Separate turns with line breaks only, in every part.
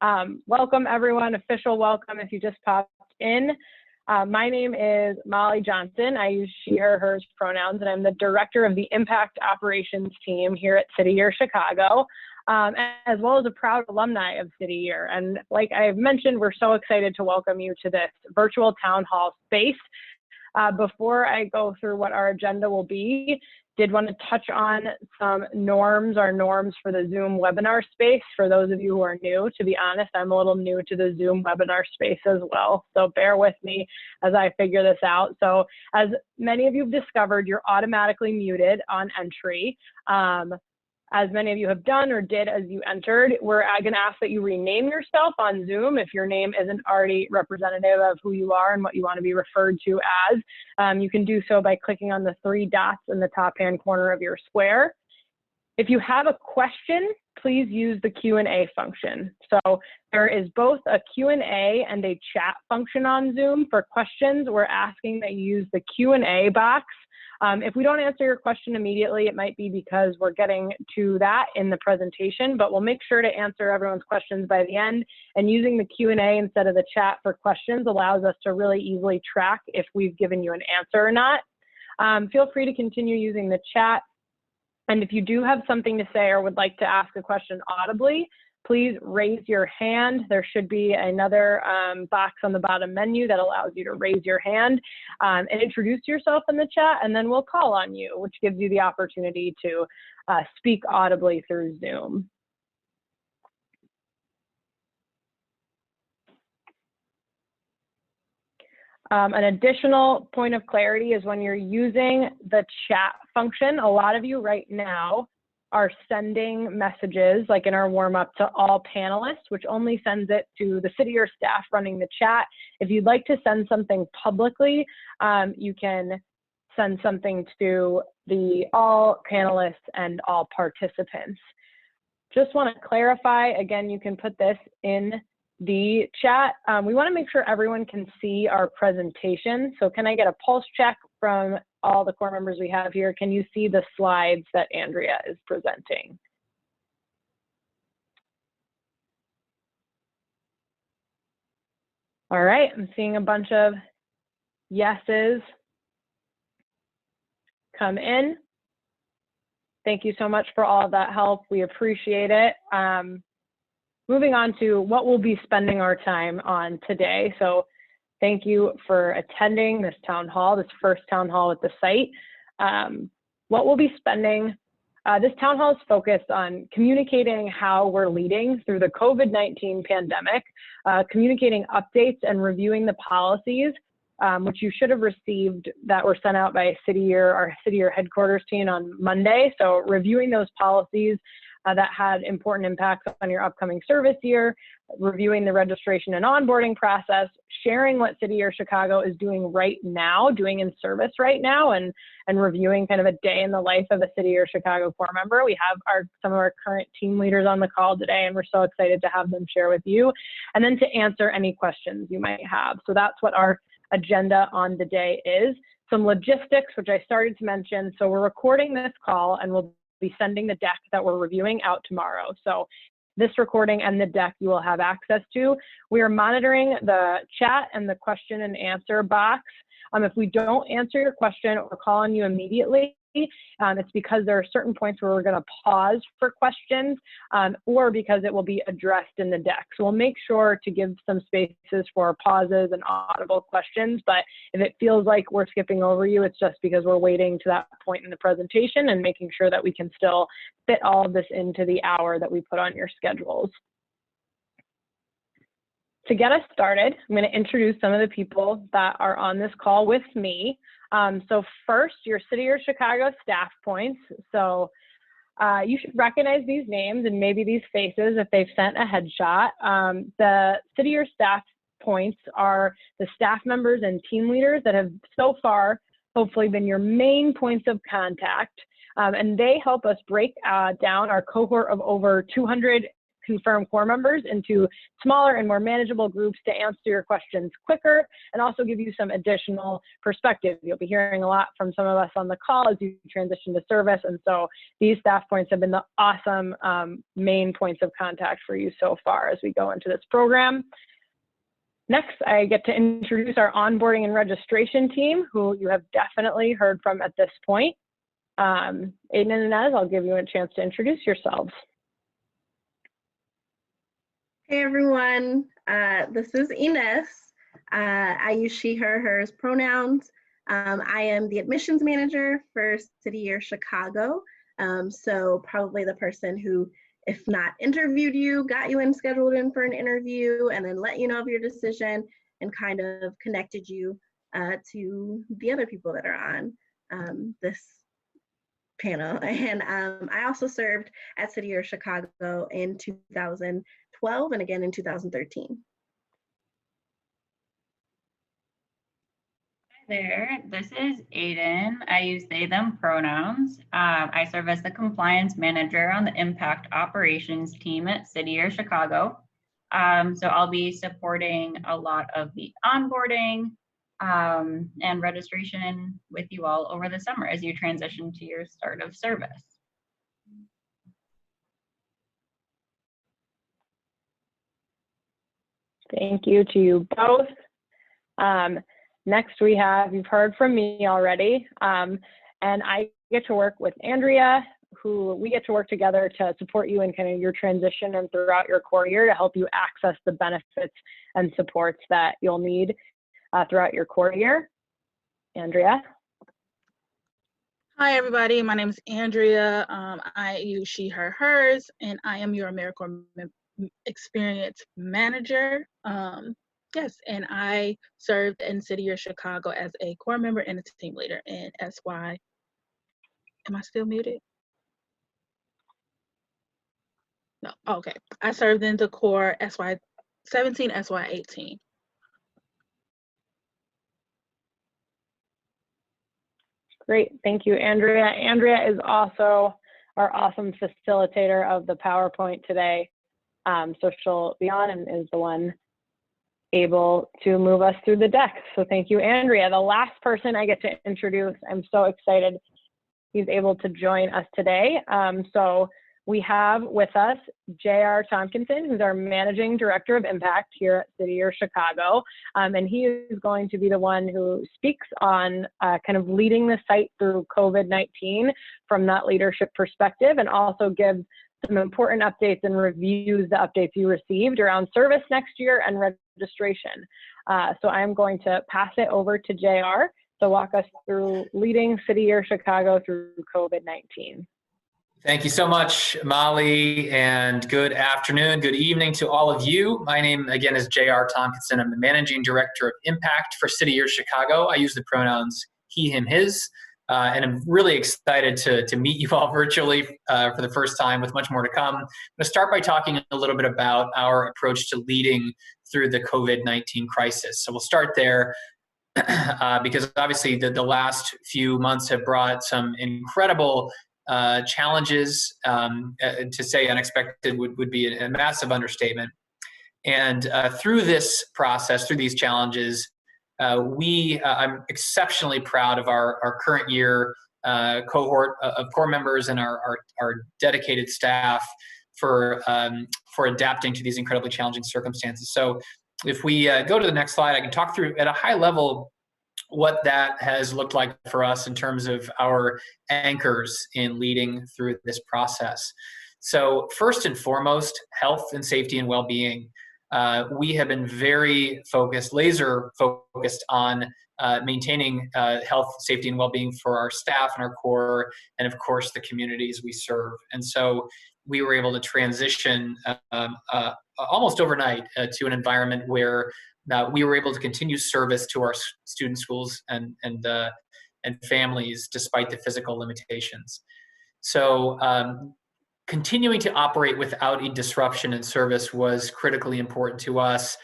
Welcome everyone, official welcome if you just popped in. My name is Molly Johnson. I use she, her, hers pronouns, and I'm the director of the Impact Operations team here at City Year Chicago, as well as a proud alumni of City Year. And like I've mentioned, we're so excited to welcome you to this virtual town hall space. Before I go through what our agenda will be, did want to touch on some norms, our norms for the Zoom webinar space. For those of you who are new, to be honest, I'm a little new to the Zoom webinar space as well. So bear with me as I figure this out. So as many of you have discovered, you're automatically muted on entry. As many of you have done or did as you entered, we're going to ask that you rename yourself on Zoom if your name isn't already representative of who you are and what you want to be referred to as. You can do so by clicking on the 3 dots in the top-hand corner of your square. If you have a question, please use the Q&A function. So there is both a Q&A and a chat function on Zoom. For questions, we're asking that you use the Q&A box. If we don't answer your question immediately, it might be because we're getting to that in the presentation, but we'll make sure to answer everyone's questions by the end. And using the Q&A instead of the chat for questions allows us to really easily track if we've given you an answer or not. Feel free to continue using the chat. And if you do have something to say or would like to ask a question audibly, please raise your hand. There should be another box on the bottom menu that allows you to raise your hand and introduce yourself in the chat, and then we'll call on you, which gives you the opportunity to speak audibly through Zoom. An additional point of clarity is when you're using the chat function, a lot of you right now are sending messages, like in our warm-up, to all panelists, which only sends it to the City Year staff running the chat. If you'd like to send something publicly, you can send something to all panelists and all participants. Just want to clarify, again, you can put this in the chat. We want to make sure everyone can see our presentation. So can I get a pulse check from all the core members we have here? Can you see the slides that Andrea is presenting? All right, I'm seeing a bunch of yeses come in. Thank you so much for all of that help. We appreciate it. Moving on to what we'll be spending our time on today. So thank you for attending this town hall, this first town hall at the site. What we'll be spending, this town hall is focused on communicating how we're leading through the COVID-19 pandemic, communicating updates and reviewing the policies, which you should have received that were sent out by City Year, our City Year headquarters team on Monday. So reviewing those policies that had important impacts on your upcoming service year, reviewing the registration and onboarding process, sharing what City Year Chicago is doing right now, doing in service right now, and reviewing kind of a day in the life of a City Year Chicago core member. We have some of our current team leaders on the call today, and we're so excited to have them share with you, and then to answer any questions you might have. So that's what our agenda on the day is. Some logistics, which I started to mention. So we're recording this call, and we'll be sending the deck that we're reviewing out tomorrow. So this recording and the deck you will have access to. We are monitoring the chat and the question and answer box. If we don't answer your question or call on you immediately, it's because there are certain points where we're going to pause for questions or because it will be addressed in the deck. So we'll make sure to give some spaces for pauses and audible questions, but if it feels like we're skipping over you, it's just because we're waiting to that point in the presentation and making sure that we can still fit all of this into the hour that we put on your schedules. To get us started, I'm going to introduce some of the people that are on this call with me. So first, your City Year Chicago staff points. So you should recognize these names and maybe these faces if they've sent a headshot. The City Year staff points are the staff members and team leaders that have so far hopefully been your main points of contact. And they help us break down our cohort of over 200 confirm core members into smaller and more manageable groups to answer your questions quicker and also give you some additional perspective. You'll be hearing a lot from some of us on the call as you transition to service. And so these staff points have been the awesome main points of contact for you so far as we go into this program. Next, I get to introduce our onboarding and registration team, who you have definitely heard from at this point. Aiden and Inez, I'll give you a chance to introduce yourselves.
Hey everyone, this is Inez. I use she, her, hers pronouns. I am the admissions manager for City Year Chicago. So probably the person who, if not interviewed you, got you in, scheduled in for an interview, and then let you know of your decision and kind of connected you to the other people that are on this panel. And I also served at City Year Chicago in 2012 and again in 2013.
There, this is Aiden. I use they, them pronouns. I serve as the compliance manager on the impact operations team at City Year Chicago. So I'll be supporting a lot of the onboarding and registration with you all over the summer as you transition to your start of service.
Thank you to you both. Next we have, you've heard from me already, and I get to work with Andrea, who we get to work together to support you in kind of your transition and throughout your core year to help you access the benefits and supports that you'll need throughout your core year. Andrea.
Hi everybody, my name is Andrea. I use she, her, hers, and I am your AmeriCorps Experience Manager. Yes, and I served in City Year Chicago as a core member and a team leader in SY. Am I still muted? No, okay. I served in the core SY 17, SY 18.
Great, thank you, Andrea. Andrea is also our awesome facilitator of the PowerPoint today. So she'll be on and is the one able to move us through the deck. So thank you, Andrea. The last person I get to introduce, I'm so excited he's able to join us today. So we have with us J.R. Tompkinson, who's our Managing Director of Impact here at City Year Chicago. And he is going to be the one who speaks on kind of leading the site through COVID-19 from that leadership perspective, and also gives some important updates and reviews the updates you received around service next year and registration. So I'm going to pass it over to JR to walk us through leading City Year Chicago through COVID-19.
Thank you so much, Molly, and good afternoon, good evening to all of you. My name, again, is J.R. Tompkinson. I'm the Managing Director of Impact for City Year Chicago. I use the pronouns he, him, his. And I'm really excited to meet you all virtually for the first time with much more to come. I'm going to start by talking a little bit about our approach to leading through the COVID-19 crisis. So we'll start there because obviously the last few months have brought some incredible challenges. To say unexpected would be a massive understatement. And through this process, through these challenges, I'm exceptionally proud of our current year cohort of core members and our dedicated staff for adapting to these incredibly challenging circumstances. So if we go to the next slide, I can talk through at a high level what that has looked like for us in terms of our anchors in leading through this process. So first and foremost, health and safety and well-being. We have been very focused, laser focused on maintaining health, safety, and well-being for our staff and our core, and of course the communities we serve. And so we were able to transition almost overnight to an environment where we were able to continue service to our student schools and families despite the physical limitations. So continuing to operate without a disruption in service was critically important to us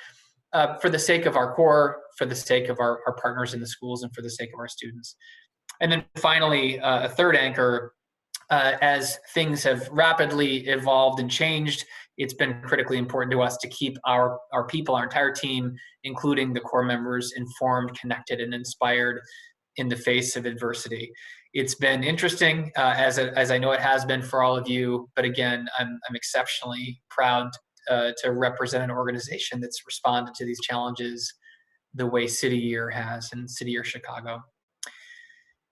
for the sake of our core, for the sake of our partners in the schools, and for the sake of our students. And then finally, a third anchor, as things have rapidly evolved and changed it's been critically important to us to keep our people, our entire team, including the core members, informed, connected, and inspired in the face of adversity. It's been interesting, as I know it has been for all of you, but again, I'm exceptionally proud to represent an organization that's responded to these challenges the way City Year has, and City Year Chicago.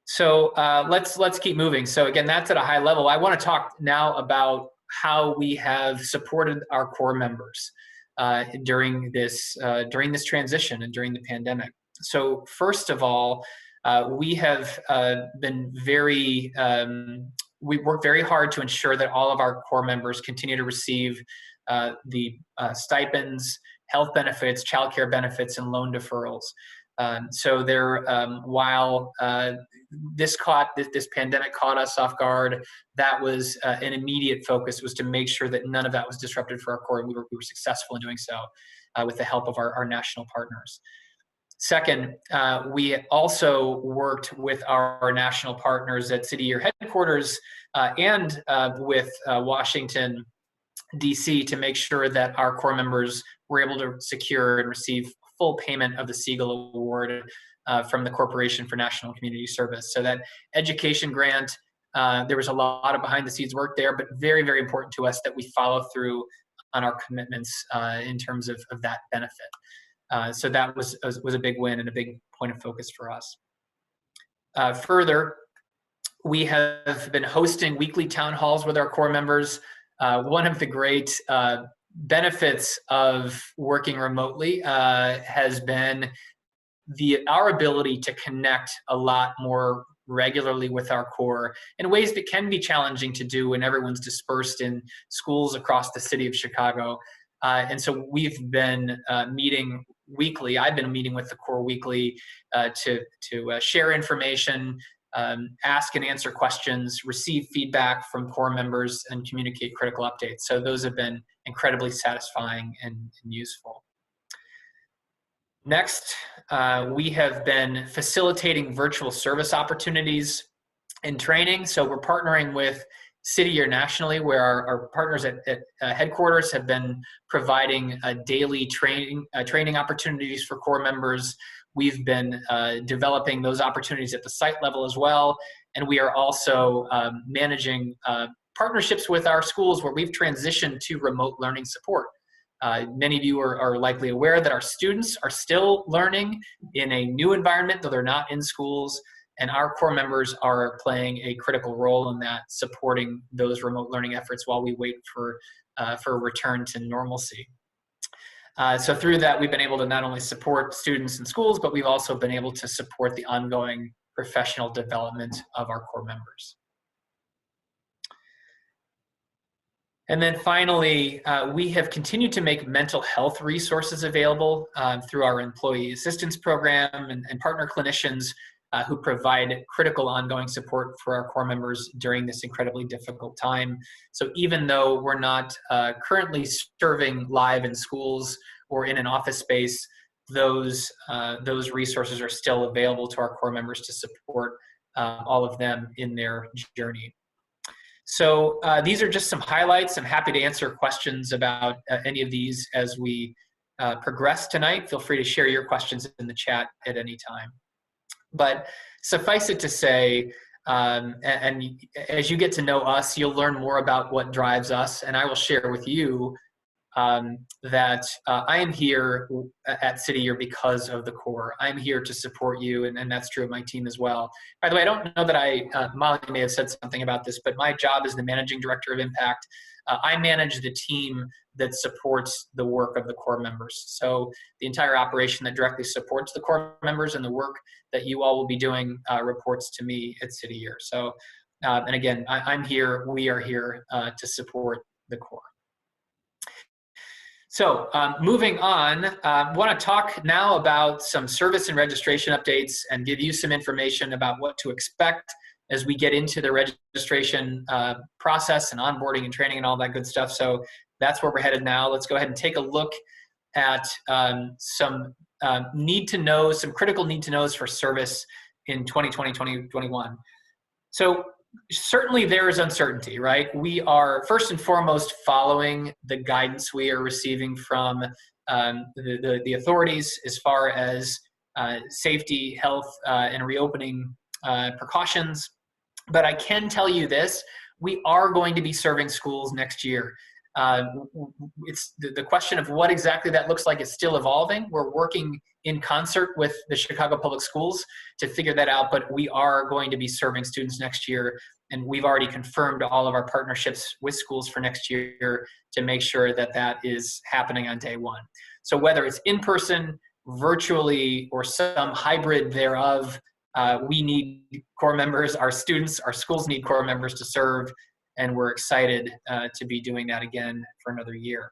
So let's keep moving. So again, that's at a high level. I want to talk now about how we have supported our core members during this transition and during the pandemic. So first of all, we have been we work very hard to ensure that all of our core members continue to receive the stipends, health benefits, childcare benefits, and loan deferrals. So there, while this pandemic caught us off guard, that was an immediate focus, was to make sure that none of that was disrupted for our core, and we were successful in doing so with the help of our national partners. Second, we also worked with our national partners at City Year headquarters and with Washington, DC, to make sure that our core members were able to secure and receive full payment of the Siegel Award from the Corporation for National Community Service. So that education grant, there was a lot of behind the scenes work there, but very, very important to us that we follow through on our commitments in terms of that benefit. So that was a big win and a big point of focus for us. Further, we have been hosting weekly town halls with our core members. One of the great benefits of working remotely has been our ability to connect a lot more regularly with our core in ways that can be challenging to do when everyone's dispersed in schools across the city of Chicago. And so we've been meeting weekly. I've been meeting with the core weekly to share information, ask and answer questions, receive feedback from core members, and communicate critical updates. So those have been incredibly satisfying and useful. Next, we have been facilitating virtual service opportunities and training. So we're partnering with City Year nationally, where our partners at headquarters have been providing daily training opportunities for core members. We've been developing those opportunities at the site level as well. And we are also managing partnerships with our schools where we've transitioned to remote learning support. Many of you are likely aware that our students are still learning in a new environment, though they're not in schools. And our core members are playing a critical role in that, supporting those remote learning efforts while we wait for a return to normalcy. So through that, we've been able to not only support students in schools, but we've also been able to support the ongoing professional development of our core members. And then finally, we have continued to make mental health resources available through our employee assistance program and partner clinicians who provide critical ongoing support for our core members during this incredibly difficult time. So even though we're not currently serving live in schools or in an office space, those resources are still available to our core members to support all of them in their journey. So these are just some highlights. I'm happy to answer questions about any of these as we progress tonight. Feel free to share your questions in the chat at any time. But suffice it to say, and as you get to know us, you'll learn more about what drives us, and I will share with you that I am here at City Year because of the core. I'm here to support you, and that's true of my team as well. By the way, I don't know that Molly may have said something about this, but my job is the Managing Director of Impact. I manage the team that supports the work of the core members. So the entire operation that directly supports the core members and the work that you all will be doing reports to me at City Year. So, and again, I'm here, we are here to support the core. So moving on, I want to talk now about some service and registration updates and give you some information about what to expect as we get into the registration process and onboarding and training and all that good stuff. So that's where we're headed now. Let's go ahead and take a look at some critical need to knows for service in 2020, 2021. So certainly there is uncertainty, right? We are first and foremost following the guidance we are receiving from the authorities as far as safety, health, and reopening precautions. But I can tell you this, we are going to be serving schools next year. It's the question of what exactly that looks like is still evolving. We're working in concert with the Chicago Public Schools to figure that out, but we are going to be serving students next year, and we've already confirmed all of our partnerships with schools for next year to make sure that that is happening on day one. So whether it's in person, virtually, or some hybrid thereof, we need core members, our students, our schools need core members to serve, and we're excited to be doing that again for another year.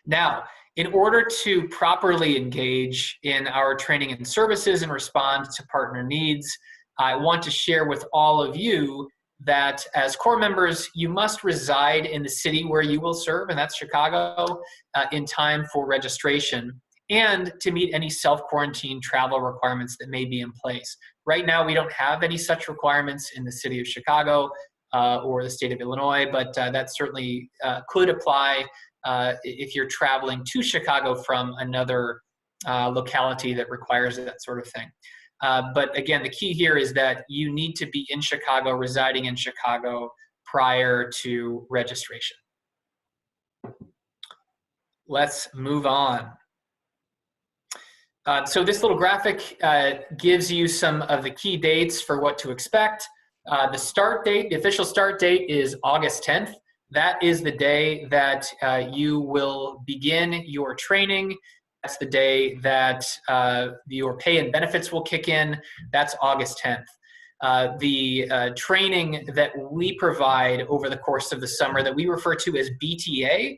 Now, in order to properly engage in our training and services and respond to partner needs, I want to share with all of you that as core members, you must reside in the city where you will serve, and that's Chicago, in time for registration, and to meet any self-quarantine travel requirements that may be in place. Right now, we don't have any such requirements in the city of Chicago or the state of Illinois, but that certainly could apply if you're traveling to Chicago from another locality that requires that sort of thing. But again, the key here is that you need to be in Chicago, residing in Chicago prior to registration. Let's move on. So this little graphic gives you some of the key dates for what to expect. The start date, the official start date is August 10th. That is the day that you will begin your training. That's the day that your pay and benefits will kick in. That's August 10th. The training that we provide over the course of the summer that we refer to as BTA,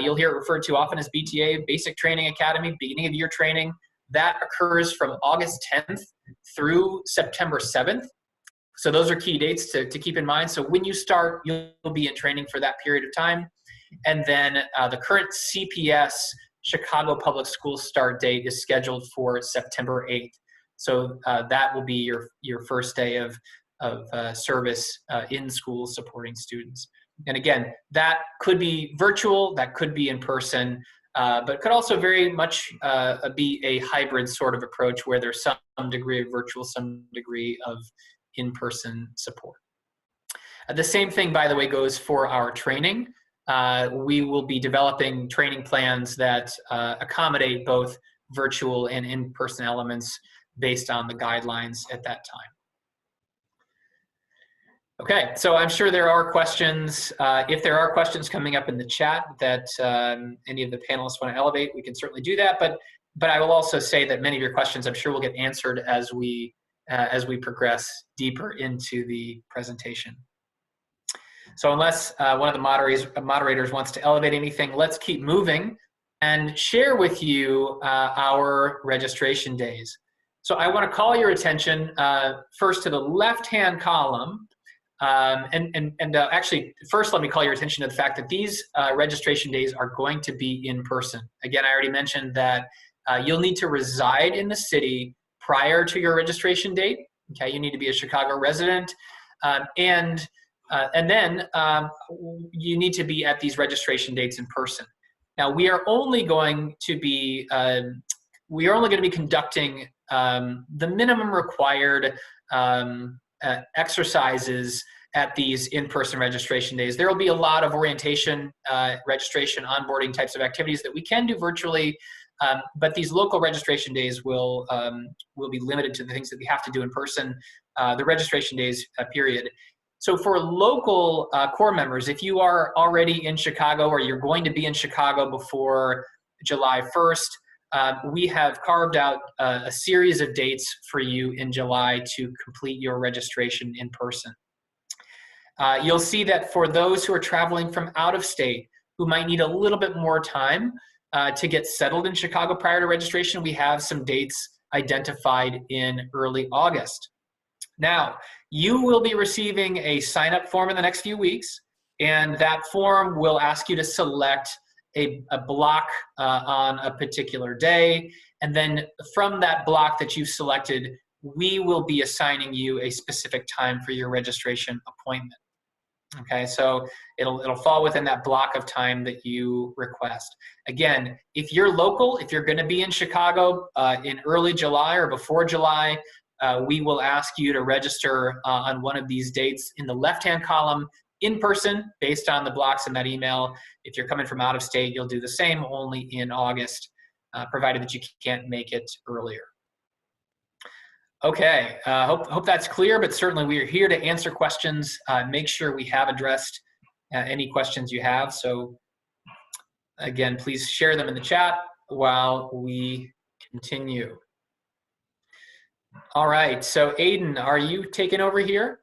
you'll hear it referred to often as BTA, Basic Training Academy, beginning of year training. That occurs from August 10th through September 7th. So those are key dates to keep in mind. So when you start, you'll be in training for that period of time. And then the current CPS Chicago Public Schools start date is scheduled for September 8th. So that will be your first day of service in schools supporting students. And again, that could be virtual, that could be in person, but could also very much be a hybrid sort of approach where there's some degree of virtual, some degree of in-person support. The same thing, by the way, goes for our training. We will be developing training plans that accommodate both virtual and in-person elements based on the guidelines at that time. Okay, so I'm sure there are questions. If there are questions coming up in the chat that any of the panelists want to elevate, we can certainly do that. But I will also say that many of your questions, I'm sure, will get answered as we progress deeper into the presentation. So unless one of the moderators wants to elevate anything, let's keep moving and share with you our registration days. So I want to call your attention first to the left-hand column. Actually, first let me call your attention to the fact that these registration days are going to be in person. Again, I already mentioned that you'll need to reside in the city prior to your registration date. Okay, you need to be a Chicago resident, and then you need to be at these registration dates in person. Now, we are only going to be conducting the minimum required exercises at these in-person registration days. There will be a lot of orientation, registration, onboarding types of activities that we can do virtually, but these local registration days will be limited to the things that we have to do in person, the registration days period. So for local core members, if you are already in Chicago or you're going to be in Chicago before July 1st, we have carved out a series of dates for you in July to complete your registration in person. You'll see that for those who are traveling from out of state, who might need a little bit more time to get settled in Chicago prior to registration, we have some dates identified in early August. Now, you will be receiving a sign-up form in the next few weeks, and that form will ask you to select a block on a particular day, and then from that block that you've selected, we will be assigning you a specific time for your registration appointment. Okay, so it'll fall within that block of time that you request. Again, if you're local, if you're going to be in Chicago in early July or before July, we will ask you to register on one of these dates in the left-hand column in person based on the blocks in that email. If you're coming from out of state, you'll do the same, only in August, provided that you can't make it earlier. Okay, hope that's clear, but certainly we are here to answer questions, make sure we have addressed any questions you have. So again, please share them in the chat while we continue. All right, so Aiden, are you taking over here?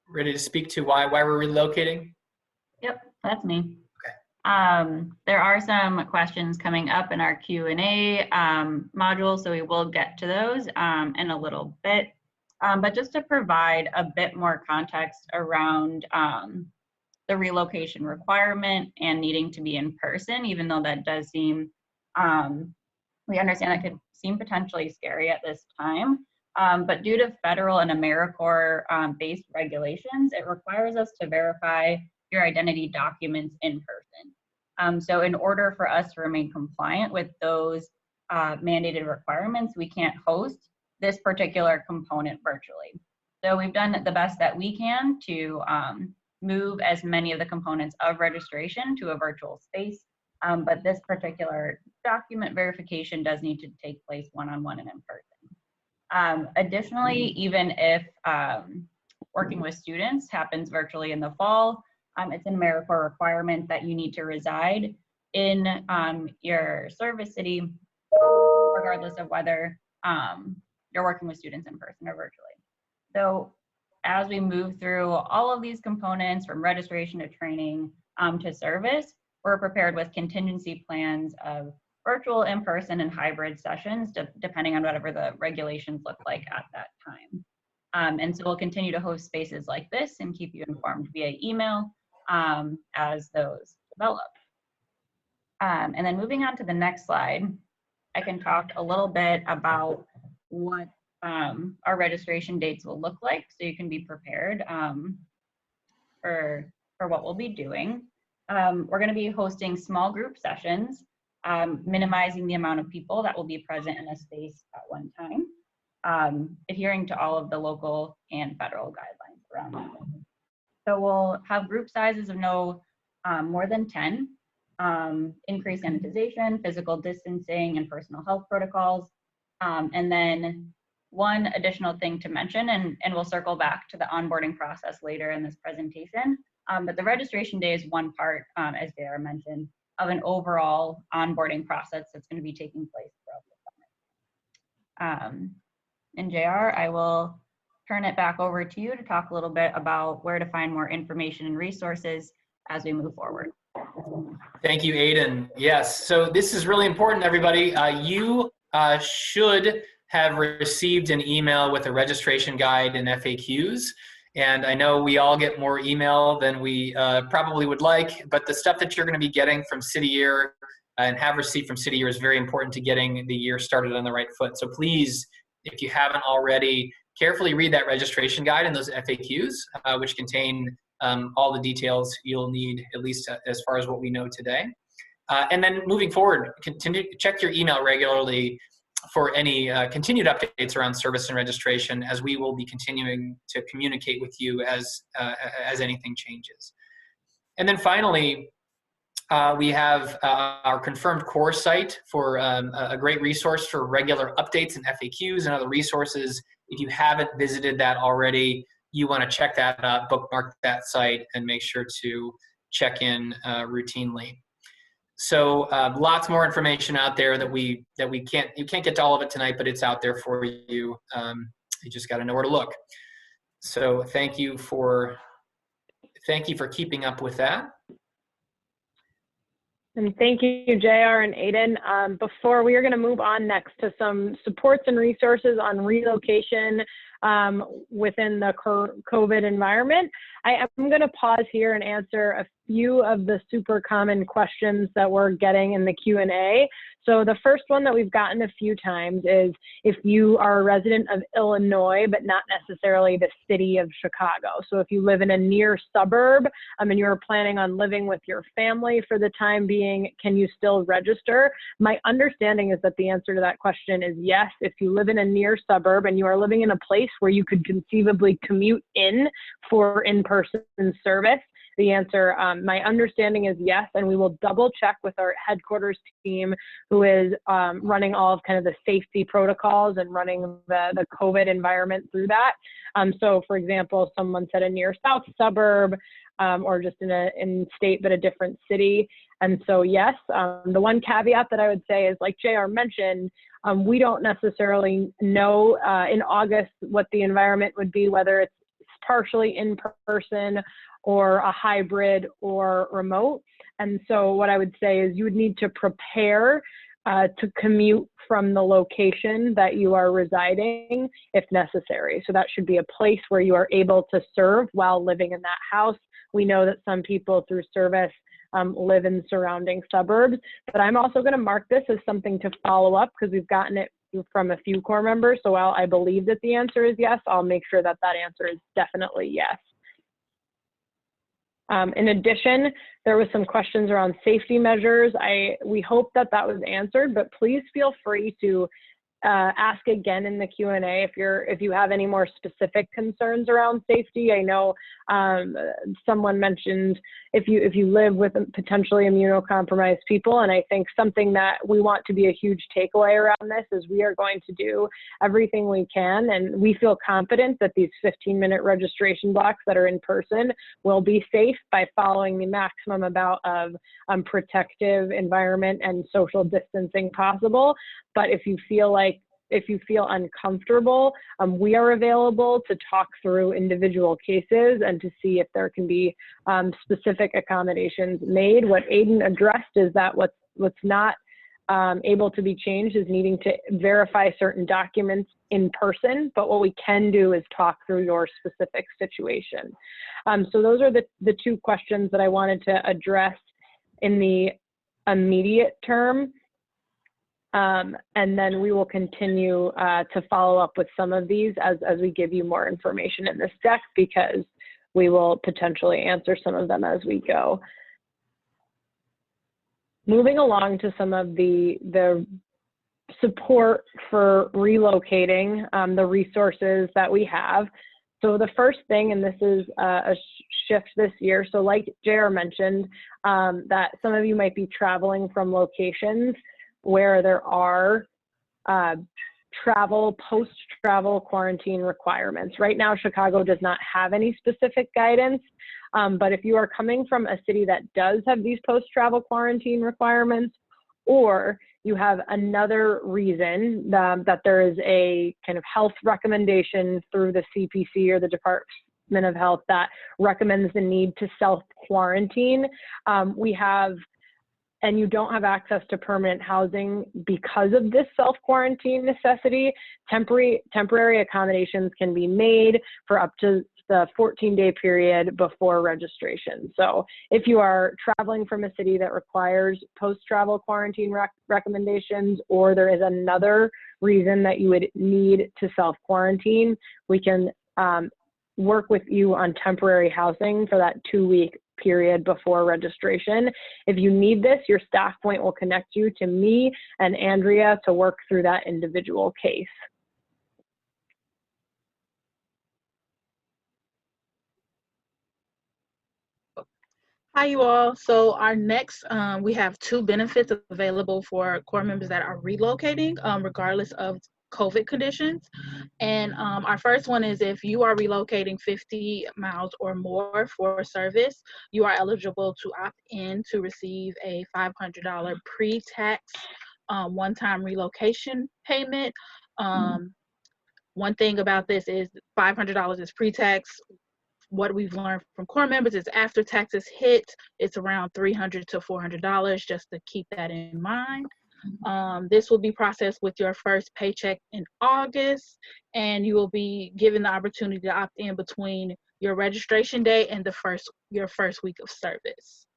Ready to speak to why we're relocating?
Yep, that's me.
Okay.
There are some questions coming up in our Q&A module, so we will get to those in a little bit. But just to provide a bit more context around the relocation requirement and needing to be in person, even though that does seem, we understand that could seem potentially scary at this time. But due to federal and AmeriCorps based regulations, it requires us to verify your identity documents in person. So in order for us to remain compliant with those mandated requirements, we can't host this particular component virtually. So we've done the best that we can to move as many of the components of registration to a virtual space. But this particular document verification does need to take place one-on-one and in person. Additionally, even if working with students happens virtually in the fall, it's an AmeriCorps requirement that you need to reside in your service city, regardless of whether you're working with students in person or virtually. So as we move through all of these components, from registration to training to service, we're prepared with contingency plans of virtual, in-person, and hybrid sessions, depending on whatever the regulations look like at that time. And so we'll continue to host spaces like this and keep you informed via email as those develop. And then moving on to the next slide, I can talk a little bit about what our registration dates will look like, so you can be prepared for what we'll be doing. We're going to be hosting small group sessions, minimizing the amount of people that will be present in a space at one time, adhering to all of the local and federal guidelines around that. So we'll have group sizes of no more than 10, increased sanitization, physical distancing, and personal health protocols. And then one additional thing to mention, and we'll circle back to the onboarding process later in this presentation, but the registration day is one part, as JR mentioned, of an overall onboarding process that's going to be taking place throughout the summer. And JR, I will turn it back over to you to talk a little bit about where to find more information and resources as we move forward.
Thank you, Aiden. Yes, so this is really important, everybody. You should have received an email with a registration guide and FAQs. And I know we all get more email than we probably would like, but the stuff that you're going to be getting from City Year and have received from City Year is very important to getting the year started on the right foot. So please, if you haven't already, carefully read that registration guide and those FAQs, which contain all the details you'll need, at least as far as what we know today. And then moving forward, continue to check your email regularly for any continued updates around service and registration, as we will be continuing to communicate with you as anything changes. And then finally, we have our confirmed course site for a great resource for regular updates and FAQs and other resources. If you haven't visited that already, you want to check that out, bookmark that site, and make sure to check in routinely. So lots more information out there that you can't get to all of it tonight, but it's out there for you. You just got to know where to look. So thank you for keeping up with that.
And thank you, JR and Aiden. Before we are going to move on next to some supports and resources on relocation within the COVID environment, I am going to pause here and answer a few of the super common questions that we're getting in the Q&A. So the first one that we've gotten a few times is if you are a resident of Illinois, but not necessarily the city of Chicago. So if you live in a near suburb and you're planning on living with your family for the time being, can you still register? My understanding is that the answer to that question is yes. If you live in a near suburb and you are living in a place where you could conceivably commute in for in-person service, the answer, my understanding is yes, and we will double check with our headquarters team who is running all of kind of the safety protocols and running the COVID environment through that. So for example, someone said a near south suburb or just in state but a different city. And so yes, the one caveat that I would say is, like JR mentioned, we don't necessarily know in August what the environment would be, whether it's partially in person or a hybrid or remote. And so what I would say is you would need to prepare to commute from the location that you are residing if necessary. So that should be a place where you are able to serve while living in that house. We know that some people through service live in surrounding suburbs, but I'm also going to mark this as something to follow up because we've gotten it from a few core members. So while I believe that the answer is yes, I'll make sure that that answer is definitely yes. In addition, there was some questions around safety measures. We hope that that was answered, but please feel free to ask again in the Q&A if you have any more specific concerns around safety. I know someone mentioned if you live with potentially immunocompromised people, and I think something that we want to be a huge takeaway around this is we are going to do everything we can, and we feel confident that these 15-minute registration blocks that are in person will be safe by following the maximum amount of protective environment and social distancing possible. But if you feel uncomfortable, we are available to talk through individual cases and to see if there can be specific accommodations made. What Aiden addressed is that what's not able to be changed is needing to verify certain documents in person, but what we can do is talk through your specific situation. So those are the two questions that I wanted to address in the immediate term. And then we will continue to follow up with some of these as we give you more information in this deck, because we will potentially answer some of them as we go. Moving along to some of the support for relocating, the resources that we have. So the first thing, and this is a shift this year, so like JR mentioned, that some of you might be traveling from locations where there are post-travel quarantine requirements. Right now, Chicago does not have any specific guidance, but if you are coming from a city that does have these post-travel quarantine requirements, or you have another reason that there is a kind of health recommendation through the CPC or the Department of Health that recommends the need to self-quarantine, and you don't have access to permanent housing because of this self-quarantine necessity, temporary accommodations can be made for up to the 14-day period before registration. So if you are traveling from a city that requires post-travel quarantine recommendations, or there is another reason that you would need to self-quarantine, we can work with you on temporary housing for that 2-week period before registration. If you need this, your staff point will connect you to me and Andrea to work through that individual case.
Hi, you all. So our next, we have 2 benefits available for core members that are relocating, regardless of COVID conditions. And our first one is if you are relocating 50 miles or more for service, you are eligible to opt in to receive a $500 pre-tax one-time relocation payment. One thing about this is $500 is pre-tax what we've learned from core members is after taxes hit, it's around $300 to $400, just to keep that in mind. This will be processed with your first paycheck in August, and you will be given the opportunity to opt in between your registration day and your first week of service.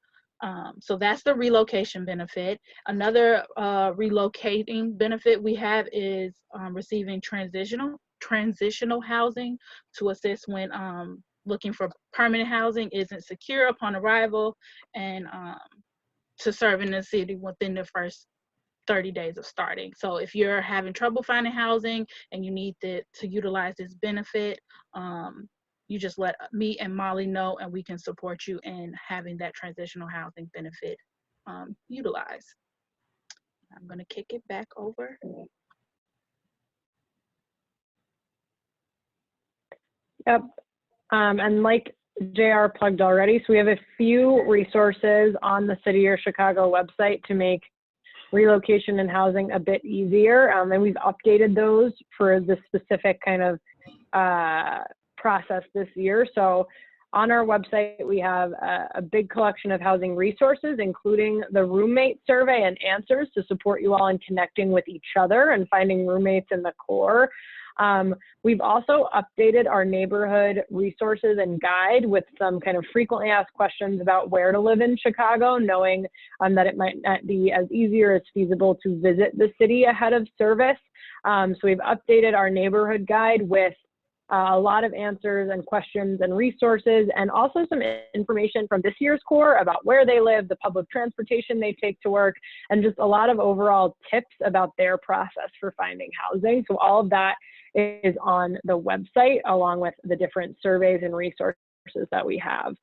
So that's the relocation benefit. Another relocating benefit we have is receiving transitional housing to assist when looking for permanent housing isn't secure upon arrival, and to serve in the city within the first 30 days of starting. So if you're having trouble finding housing and you need to utilize this benefit, you just let me and Molly know, and we can support you in having that transitional housing benefit utilized. I'm going to kick it back over.
Yep. And like JR plugged already, so we have a few resources on the City of Chicago website to make relocation and housing a bit easier. And we've updated those for the specific kind of process this year. So on our website, we have a big collection of housing resources, including the roommate survey and answers to support you all in connecting with each other and finding roommates in the core. We've also updated our neighborhood resources and guide with some kind of frequently asked questions about where to live in Chicago, knowing that it might not be as easy or as feasible to visit the city ahead of service. So we've updated our neighborhood guide with a lot of answers and questions and resources, and also some information from this year's core about where they live, the public transportation they take to work, and just a lot of overall tips about their process for finding housing. So all of that is on the website, along with the different surveys and resources that we have.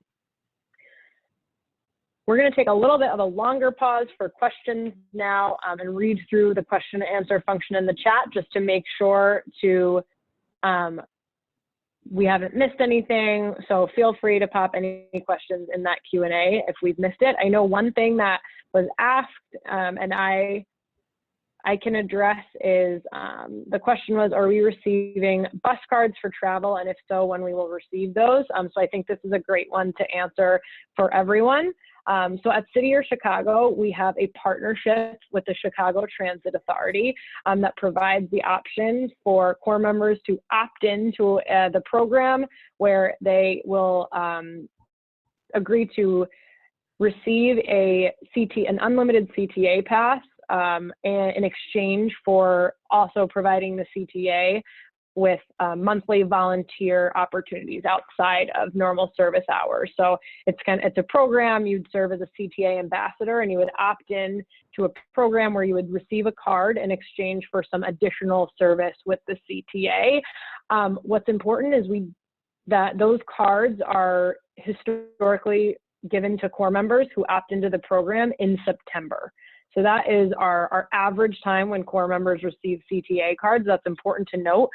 We're going to take a little bit of a longer pause for questions now and read through the question and answer function in the chat just to make sure we haven't missed anything. So feel free to pop any questions in that Q&A if we've missed it. I know one thing that was asked and I can address is the question was, are we receiving bus cards for travel? And if so, when we will receive those? So I think this is a great one to answer for everyone. So at City of Chicago, we have a partnership with the Chicago Transit Authority that provides the option for core members to opt into the program, where they will agree to receive an unlimited CTA pass in exchange for also providing the CTA with monthly volunteer opportunities outside of normal service hours. So it's a program. You'd serve as a CTA ambassador, and you would opt in to a program where you would receive a card in exchange for some additional service with the CTA. What's important is that those cards are historically given to core members who opt into the program in September. So that is our average time when core members receive CTA cards. That's important to note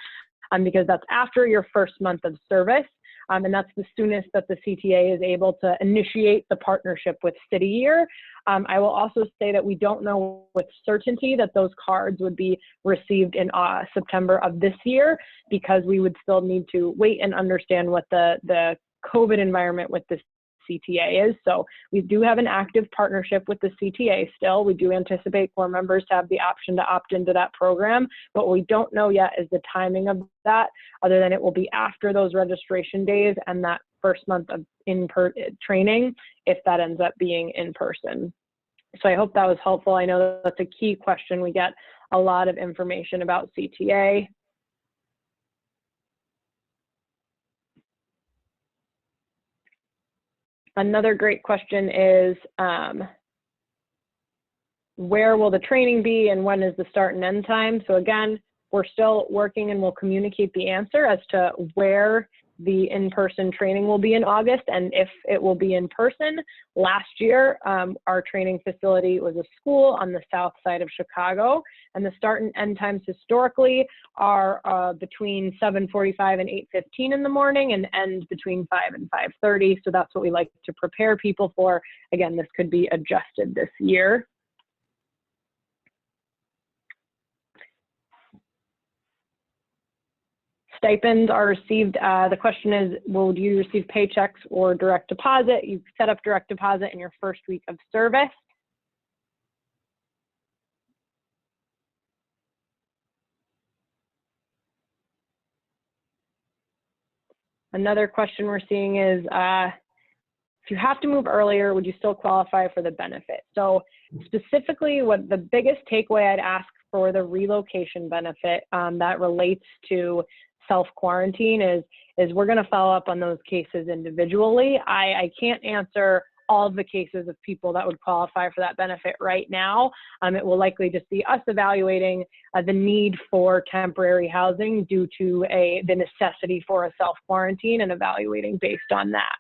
because that's after your first month of service. And that's the soonest that the CTA is able to initiate the partnership with City Year. I will also say that we don't know with certainty that those cards would be received in September of this year, because we would still need to wait and understand what the COVID environment with this CTA is. So we do have an active partnership with the CTA still. We do anticipate core members to have the option to opt into that program, but what we don't know yet is the timing of that, other than it will be after those registration days and that first month of training, if that ends up being in person. So I hope that was helpful. I know that's a key question. We get a lot of information about CTA. Another great question is, where will the training be and when is the start and end time? So again, we're still working and we'll communicate the answer as to where the in-person training will be in August and if it will be in person. Last year, our training facility was a school on the south side of Chicago, and the start and end times historically are between 7:45 and 8:15 in the morning and end between 5 and 5:30. So that's what we like to prepare people for. Again, this could be adjusted this year. stipends are received. The question is, will you receive paychecks or direct deposit? You set up direct deposit in your first week of service. Another question we're seeing is, if you have to move earlier, would you still qualify for the benefit? So specifically, what the biggest takeaway I'd ask for the relocation benefit that relates to self-quarantine is we're gonna follow up on those cases individually. I can't answer all of the cases of people that would qualify for that benefit right now. It will likely just be us evaluating the need for temporary housing due to the necessity for a self-quarantine and evaluating based on that.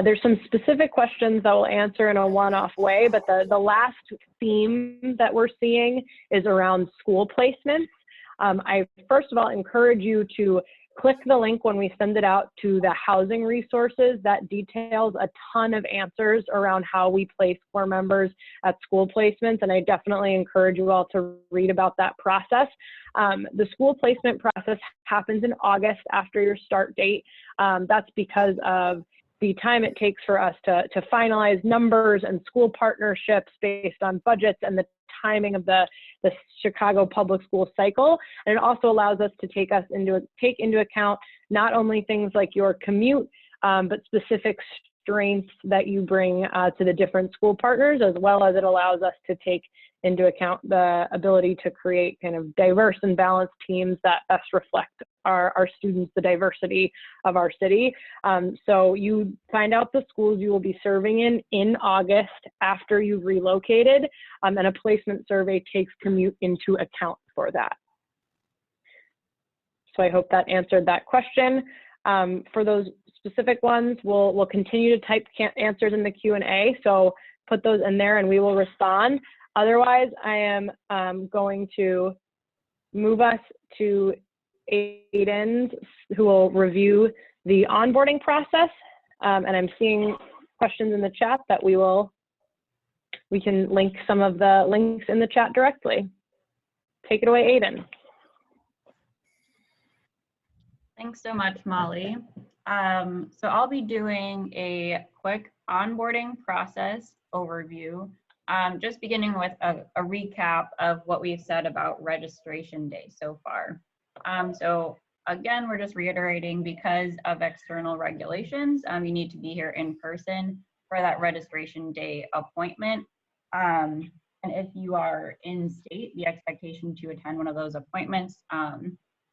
There's some specific questions that we'll answer in a one-off way, but the last theme that we're seeing is around school placements. I first of all encourage you to click the link when we send it out to the housing resources. That details a ton of answers around how we place core members at school placements, and I definitely encourage you all to read about that process. The school placement process happens in August after your start date. That's because of the time it takes for us to finalize numbers and school partnerships based on budgets and the timing of the Chicago public school cycle. And it also allows us to take into account not only things like your commute, but specific strengths that you bring to the different school partners, as well as it allows us to take into account the ability to create kind of diverse and balanced teams that best reflect our students, the diversity of our city. So you find out the schools you will be serving in August after you've relocated, and a placement survey takes commute into account for that. So I hope that answered that question. For those specific ones, we'll continue to type answers in the Q&A, so put those in there and we will respond. Otherwise, I am going to move us to Aiden, who will review the onboarding process. And I'm seeing questions in the chat that we can link some of the links in the chat directly. Take it away, Aiden.
Thanks so much, Molly. So I'll be doing a quick onboarding process overview, just beginning with a recap of what we've said about registration day so far. So again, we're just reiterating, because of external regulations, you need to be here in person for that registration day appointment. And if you are in state, the expectation to attend one of those appointments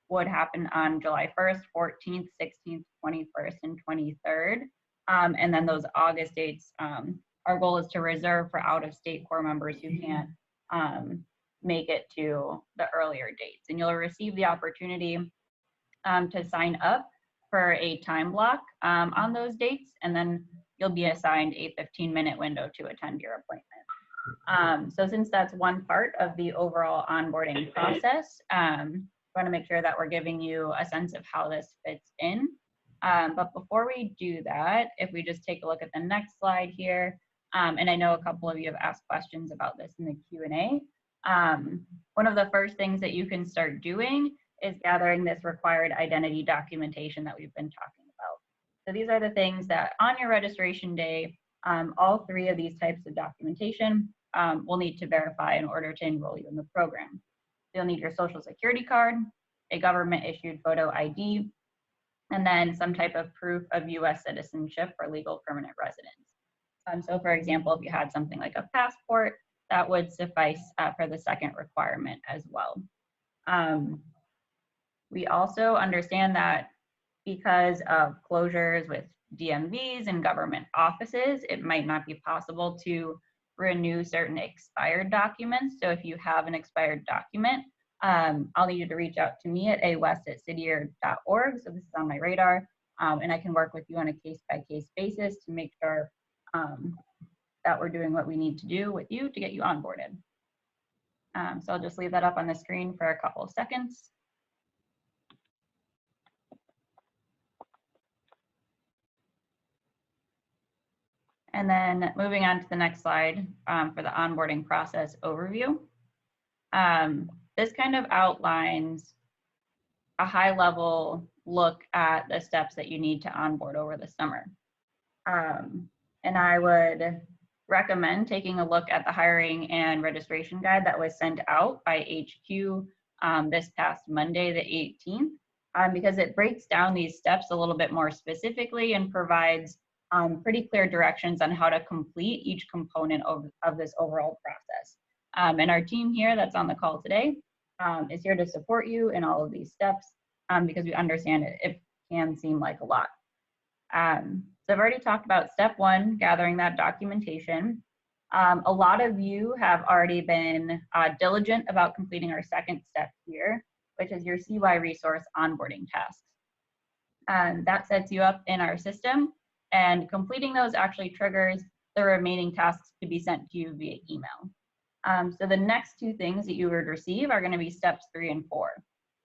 would happen on July 1st, 14th, 16th, 21st, and 23rd. And then those August dates, our goal is to reserve for out-of-state core members who can't make it to the earlier dates. And you'll receive the opportunity to sign up for a time block on those dates, and then you'll be assigned a 15-minute window to attend your appointment. So since that's one part of the overall onboarding process, I want to make sure that we're giving you a sense of how this fits in. But before we do that, if we just take a look at the next slide here, and I know a couple of you have asked questions about this in the Q&A. One of the first things that you can start doing is gathering this required identity documentation that we've been talking about. So these are the things that on your registration day, all three of these types of documentation will need to verify in order to enroll you in the program. You'll need your social security card, a government issued photo ID, and then some type of proof of US citizenship for legal permanent residence. So for example, if you had something like a passport, that would suffice for the second requirement as well. We also understand that because of closures with DMVs and government offices, it might not be possible to renew certain expired documents. So if you have an expired document, I'll need you to reach out to me at awest@cityyear.org. So this is on my radar, and I can work with you on a case-by-case basis to make sure that we're doing what we need to do with you to get you onboarded. So I'll just leave that up on the screen for a couple of seconds. And then moving on to the next slide for the onboarding process overview. This kind of outlines a high level look at the steps that you need to onboard over the summer. And I would recommend taking a look at the hiring and registration guide that was sent out by HQ this past Monday, the 18th, because it breaks down these steps a little bit more specifically and provides pretty clear directions on how to complete each component of this overall process. And our team here that's on the call today is here to support you in all of these steps because we understand it can seem like a lot. So I've already talked about step one, gathering that documentation. A lot of you have already been diligent about completing our second step here, which is your CY resource onboarding tasks. That sets you up in our system, and completing those actually triggers the remaining tasks to be sent to you via email. So the next two things that you would receive are going to be steps 3 and 4.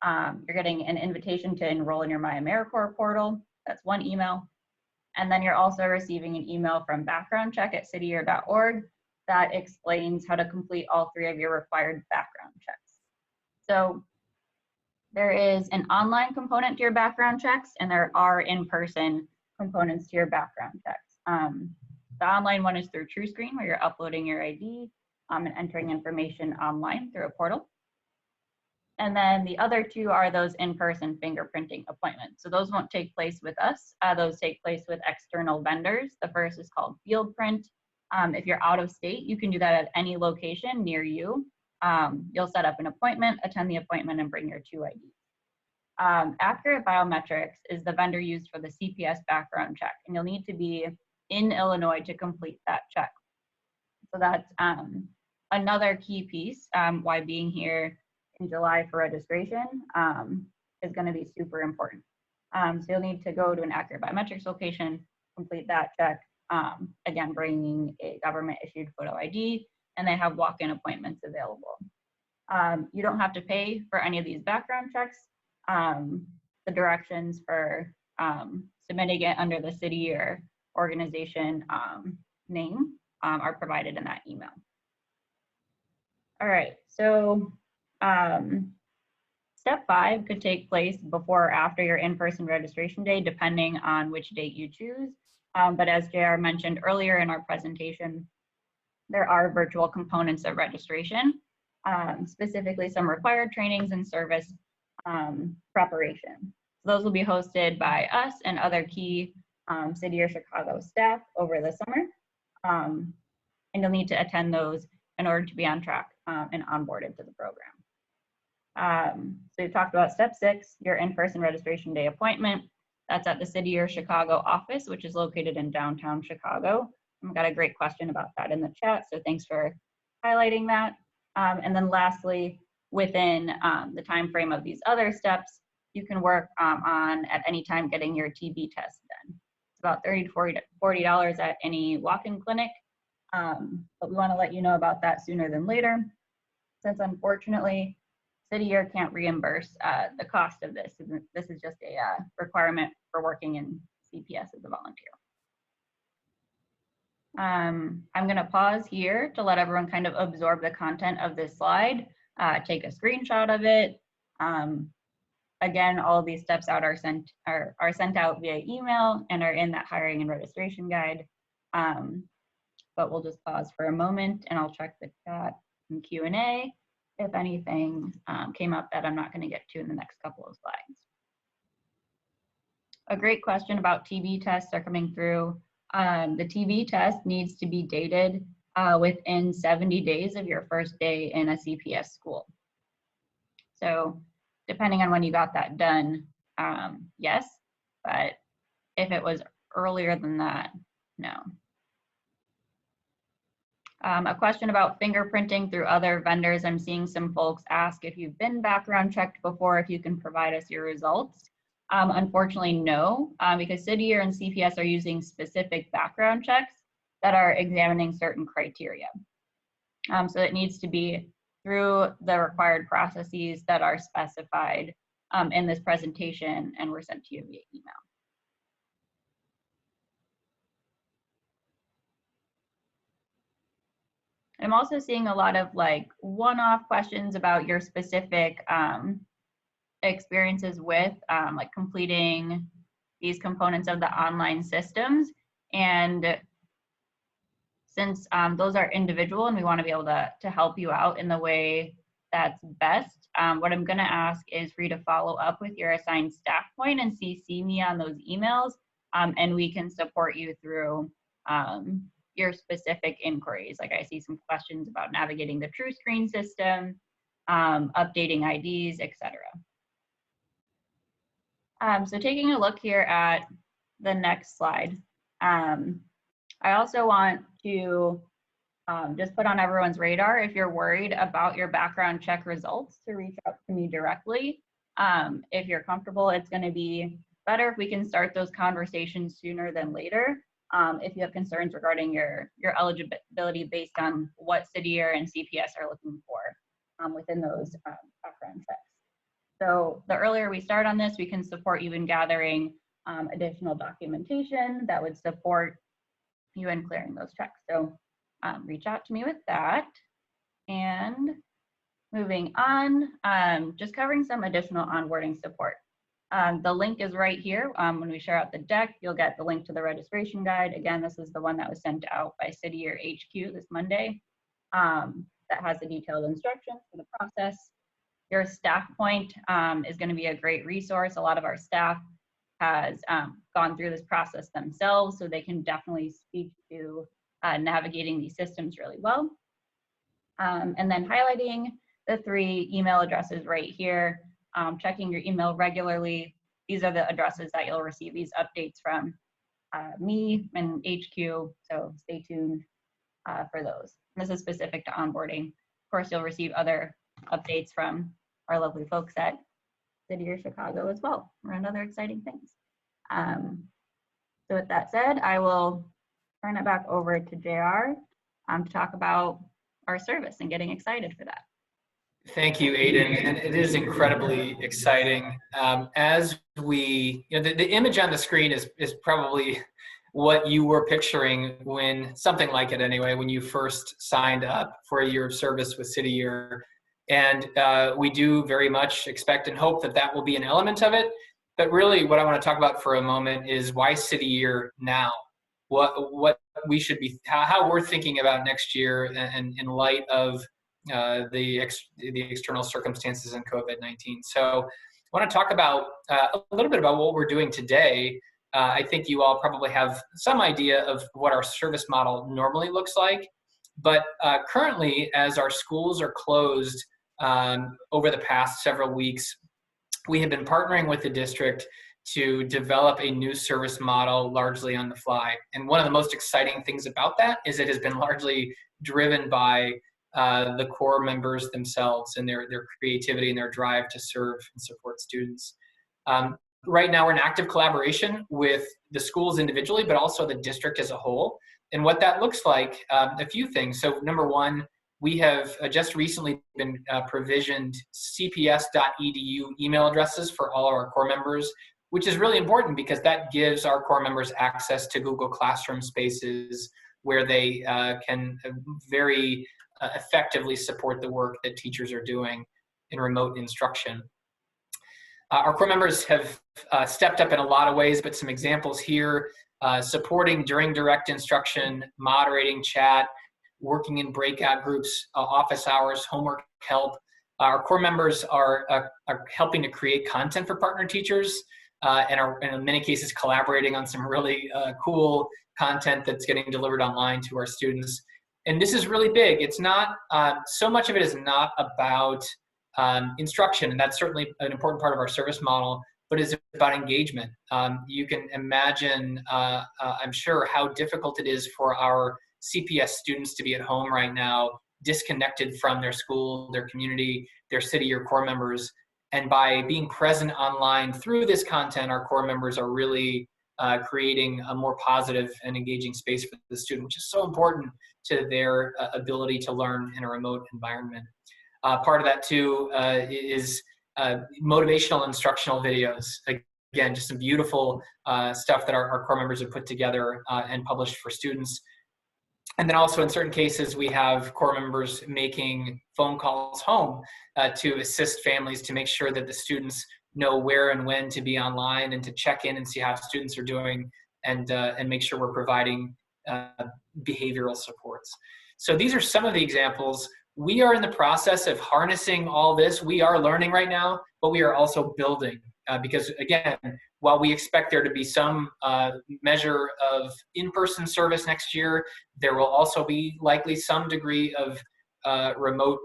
You're getting an invitation to enroll in your My AmeriCorps portal. That's one email. And then you're also receiving an email from backgroundcheck@cityyear.org that explains how to complete all 3 of your required background checks. So there is an online component to your background checks, and there are in-person components to your background checks. The online one is through TrueScreen, where you're uploading your ID and entering information online through a portal. And then the other 2 are those in-person fingerprinting appointments. So those won't take place with us. Those take place with external vendors. The first is called Field Print. If you're out of state, you can do that at any location near you. You'll set up an appointment, attend the appointment, and bring your 2 IDs. Accurate Biometrics is the vendor used for the CPS background check, and you'll need to be in Illinois to complete that check. So that's another key piece why being here in July for registration is going to be super important. So you'll need to go to an Accurate Biometrics location, complete that check, again, bringing a government issued photo ID, and they have walk-in appointments available. You don't have to pay for any of these background checks. The directions for submitting it under the city or organization name are provided in that email. All right, so step 5 could take place before or after your in-person registration day, depending on which date you choose. But as JR mentioned earlier in our presentation, there are virtual components of registration, specifically some required trainings and service preparation. So those will be hosted by us and other key City or Chicago staff over the summer. And you'll need to attend those in order to be on track and onboarded to the program. So we've talked about step 6, your in-person registration day appointment. That's at the City or Chicago office, which is located in downtown Chicago. I've got a great question about that in the chat, so thanks for highlighting that. And then lastly, within the time frame of these other steps, you can work on at any time getting your TB test done. It's about $30 to $40 at any walk-in clinic, but we want to let you know about that sooner than later, since unfortunately City Year can't reimburse the cost of this. This is just a requirement for working in CPS as a volunteer. I'm going to pause here to let everyone kind of absorb the content of this slide, take a screenshot of it. Again, all of these steps out are sent out via email and are in that hiring and registration guide. But we'll just pause for a moment and I'll check the chat and Q&A if anything came up that I'm not going to get to in the next couple of slides. A great question about TB tests are coming through. The TB test needs to be dated within 70 days of your first day in a CPS school. So depending on when you got that done, yes, but if it was earlier than that, no. A question about fingerprinting through other vendors. I'm seeing some folks ask if you've been background checked before, if you can provide us your results. Unfortunately, no, because City Year and CPS are using specific background checks that are examining certain criteria. So it needs to be through the required processes that are specified in this presentation and were sent to you via email. I'm also seeing a lot of like one-off questions about your specific experiences with like completing these components of the online systems. And since those are individual and we want to be able to help you out in the way that's best, what I'm going to ask is for you to follow up with your assigned staff point and CC me on those emails, and we can support you through your specific inquiries. Like I see some questions about navigating the TrueScreen system, updating IDs, etc. So taking a look here at the next slide, I also want to just put on everyone's radar, if you're worried about your background check results, to reach out to me directly. If you're comfortable, it's going to be better if we can start those conversations sooner than later. If you have concerns regarding your eligibility based on what city year and CPS are looking for within those background checks. So the earlier we start on this, we can support you in gathering additional documentation that would support you in clearing those checks. So reach out to me with that. And moving on, just covering some additional onboarding support. The link is right here. When we share out the deck, you'll get the link to the registration guide. Again, this is the one that was sent out by City Year HQ this Monday, that has the detailed instructions for the process. Your staff point is going to be a great resource. A lot of our staff has gone through this process themselves, so they can definitely speak to navigating these systems really well. And then highlighting the 3 email addresses right here, checking your email regularly. These are the addresses that you'll receive these updates from me and HQ, so stay tuned for those. This is specific to onboarding. Of course, you'll receive other updates from our lovely folks at City Year Chicago as well around other exciting things. So with that said, I will turn it back over to JR to talk about our service and getting excited for that.
Thank you, Aiden, and it is incredibly exciting. As we, the image on the screen is probably what you were picturing when, something like it anyway, when you first signed up for a year of service with City Year. And we do very much expect and hope that that will be an element of it. But really what I want to talk about for a moment is why City Year now? What we should be, how we're thinking about next year and in light of the external circumstances in COVID-19. So I want to talk about a little bit about what we're doing today. I think you all probably have some idea of what our service model normally looks like. But currently, as our schools are closed over the past several weeks, we have been partnering with the district to develop a new service model largely on the fly. And one of the most exciting things about that is it has been largely driven by the core members themselves and their creativity and their drive to serve and support students. Right now, we're in active collaboration with the schools individually, but also the district as a whole. And what that looks like, a few things. So number one, we have just recently been provisioned cps.edu email addresses for all of our core members, which is really important because that gives our core members access to Google Classroom spaces where they can very effectively support the work that teachers are doing in remote instruction. Our core members have stepped up in a lot of ways, but some examples here, supporting during direct instruction, moderating chat, working in breakout groups, office hours, homework help. Our core members are helping to create content for partner teachers and are in many cases collaborating on some really cool content that's getting delivered online to our students. And this is really big. It's not, so much of it is not about instruction, and that's certainly an important part of our service model, but it's about engagement. You can imagine, I'm sure, how difficult it is for our CPS students to be at home right now, disconnected from their school, their community, their city or core members. And by being present online through this content, our core members are really creating a more positive and engaging space for the student, which is so important to their ability to learn in a remote environment. Part of that too is motivational instructional videos. Again, just some beautiful stuff that our core members have put together and published for students. And then also in certain cases, we have core members making phone calls home to assist families to make sure that the students know where and when to be online and to check in and see how students are doing, and make sure we're providing behavioral supports. So these are some of the examples. We are in the process of harnessing all this. We are learning right now, but we are also building because, again, while we expect there to be some measure of in-person service next year, there will also be likely some degree of remote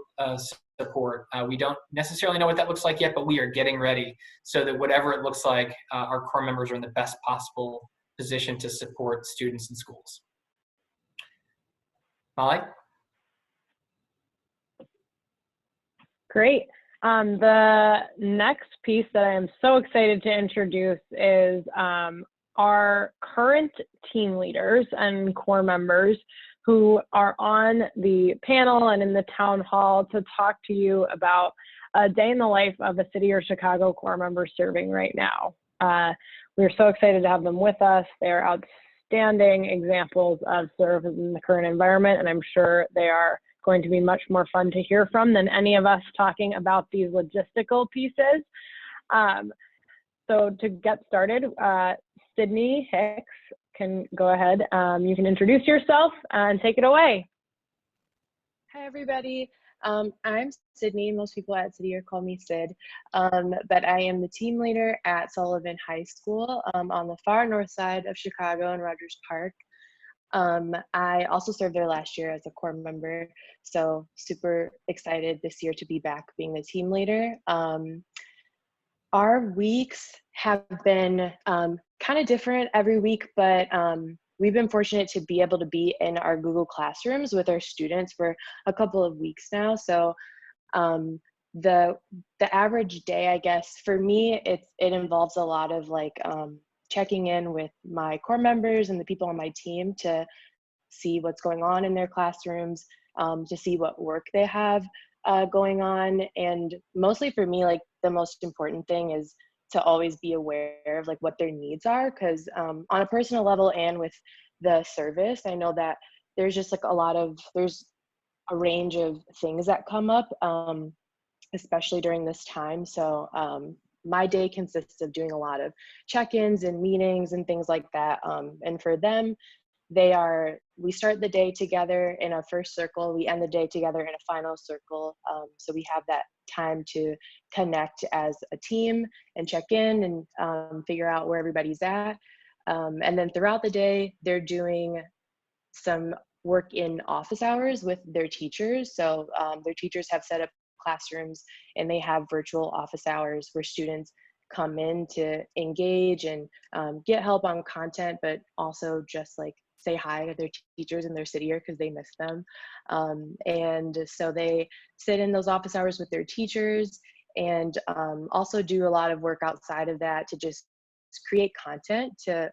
support. We don't necessarily know what that looks like yet, but we are getting ready so that whatever it looks like, our core members are in the best possible position to support students in schools. Molly?
Great. The next piece that I am so excited to introduce is our current team leaders and core members who are on the panel and in the town hall to talk to you about a day in the life of a City or Chicago core member serving right now. We're so excited to have them with us. They're outstanding examples of service in the current environment, and I'm sure they are going to be much more fun to hear from than any of us talking about these logistical pieces. So to get started, Sydney Hicks can go ahead. You can introduce yourself and take it away.
Hi, everybody. I'm Sydney. Most people at City call me Sid, but I am the team leader at Sullivan High School on the far north side of Chicago in Rogers Park. I also served there last year as a core member, so super excited this year to be back being the team leader. Our weeks have been kind of different every week, but we've been fortunate to be able to be in our Google Classrooms with our students for a couple of weeks now. So the average day, I guess, for me, it involves a lot of like checking in with my core members and the people on my team to see what's going on in their classrooms, to see what work they have going on. And mostly for me, like the most important thing is to always be aware of like what their needs are, because on a personal level and with the service, I know that there's just like there's a range of things that come up, especially during this time. So my day consists of doing a lot of check-ins and meetings and things like that. And for them, we start the day together in a first circle, we end the day together in a final circle. So we have that time to connect as a team and check in and figure out where everybody's at. And then throughout the day, they're doing some work in office hours with their teachers. So their teachers have set up classrooms and they have virtual office hours where students come in to engage and get help on content, but also just like say hi to their teachers in their city year because they miss them. And so they sit in those office hours with their teachers and also do a lot of work outside of that to just create content to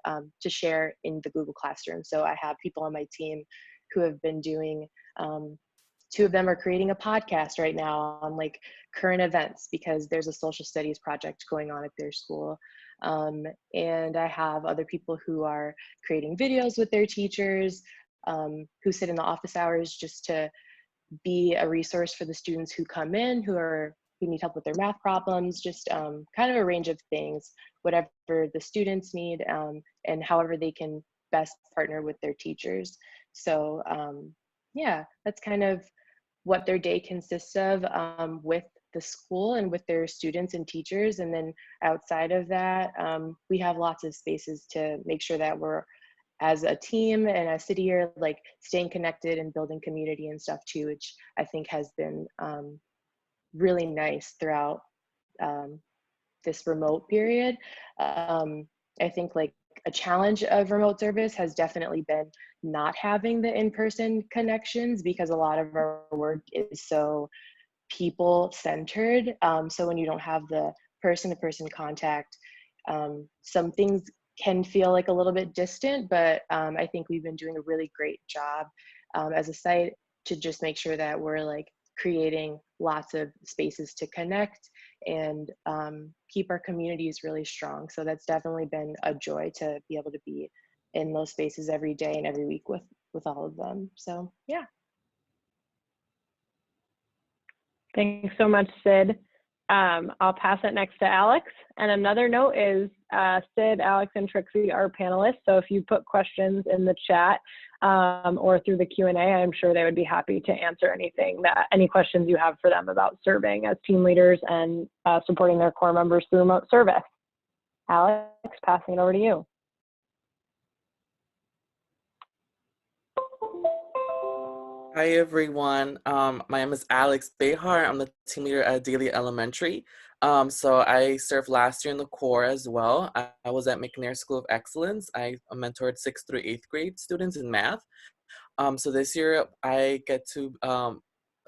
share in the Google Classroom. So I have people on my team who have been doing, two of them are creating a podcast right now on like current events because there's a social studies project going on at their school. And I have other people who are creating videos with their teachers, who sit in the office hours just to be a resource for the students who come in, who need help with their math problems, just kind of a range of things, whatever the students need, and however they can best partner with their teachers. So yeah, that's kind of what their day consists of with the school and with their students and teachers. And then outside of that, we have lots of spaces to make sure that we're, as a team and a city year, like staying connected and building community and stuff too, which I think has been really nice throughout this remote period. I think like a challenge of remote service has definitely been not having the in-person connections because a lot of our work is so people-centered. So when you don't have the person-to-person contact, some things can feel like a little bit distant, but I think we've been doing a really great job as a site to just make sure that we're like creating lots of spaces to connect and keep our communities really strong. So that's definitely been a joy to be able to be in those spaces every day and every week with with all of them. So yeah.
Thanks so much, Sid. I'll pass it next to Alex. And another note is Sid, Alex, and Trixie are panelists. So if you put questions in the chat or through the Q&A, I'm sure they would be happy to answer any questions you have for them about serving as team leaders and supporting their core members through remote service. Alex, passing it over to you.
Hi everyone. My name is Alex Behar. I'm the team leader at Daly Elementary. So I served last year in the core as well. I was at McNair School of Excellence. I mentored 6th through 8th grade students in math. So this year I get to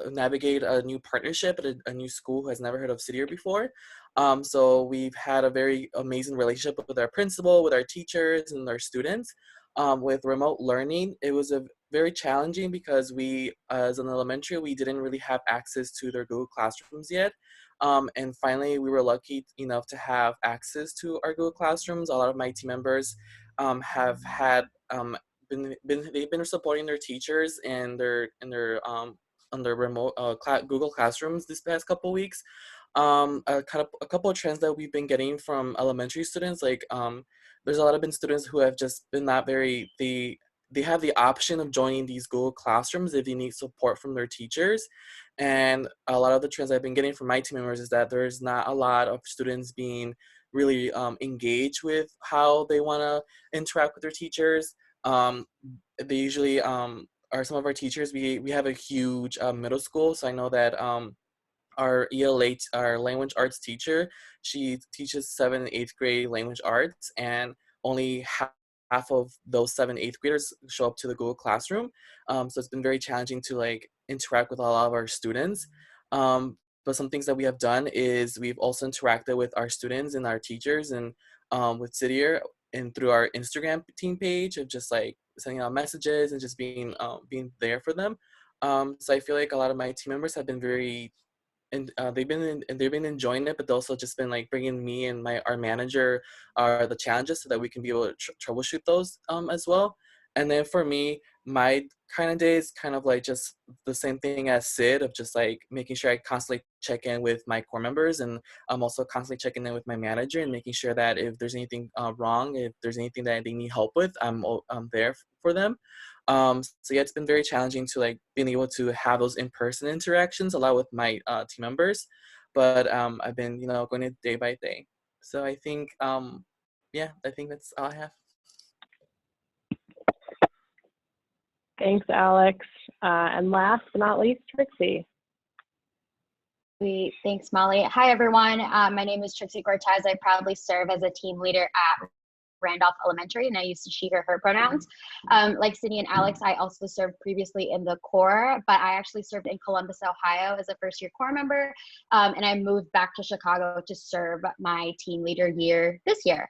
navigate a new partnership at a new school who has never heard of City Year before. So we've had a very amazing relationship with our principal, with our teachers, and our students. With remote learning, it was very challenging because we, as an elementary, we didn't really have access to their Google Classrooms yet. And finally, we were lucky enough to have access to our Google Classrooms. A lot of my team members have had they've been supporting their teachers and on their remote Google Classrooms this past couple weeks. A couple of trends that we've been getting from elementary students, like there's a lot of students who have just been not very, they have the option of joining these Google Classrooms if they need support from their teachers. And a lot of the trends I've been getting from my team members is that there's not a lot of students being really engaged with how they want to interact with their teachers. They usually are some of our teachers. We have a huge middle school, so I know that our ELA, our language arts teacher, she teaches 7th and 8th grade language arts, and only half of those 7th and 8th graders show up to the Google Classroom. So it's been very challenging to like interact with a lot of our students. But some things that we have done is we've also interacted with our students and our teachers and with Cityr and through our Instagram team page of just like sending out messages and just being there for them. So I feel like a lot of my team members have been very, and they've been enjoying it, but they also just been like bringing me and our manager the challenges so that we can be able to troubleshoot those as well. And then for me, my kind of day is kind of like just the same thing as Sid, of just like making sure I constantly check in with my core members, and I'm also constantly checking in with my manager and making sure that if there's anything wrong, if there's anything that they need help with, I'm there for them. So yeah, it's been very challenging to like being able to have those in-person interactions a lot with my team members, but I've been going it day by day. So I think yeah, I think that's all I have.
Thanks, Alex. And last but not least, Trixie.
Sweet. Thanks, Molly. Hi, everyone. My name is Trixie Cortez. I proudly serve as a team leader at Randolph Elementary, and I use she, her pronouns. Like Sydney and Alex, I also served previously in the core, but I actually served in Columbus, Ohio as a first-year core member, and I moved back to Chicago to serve my team leader year this year.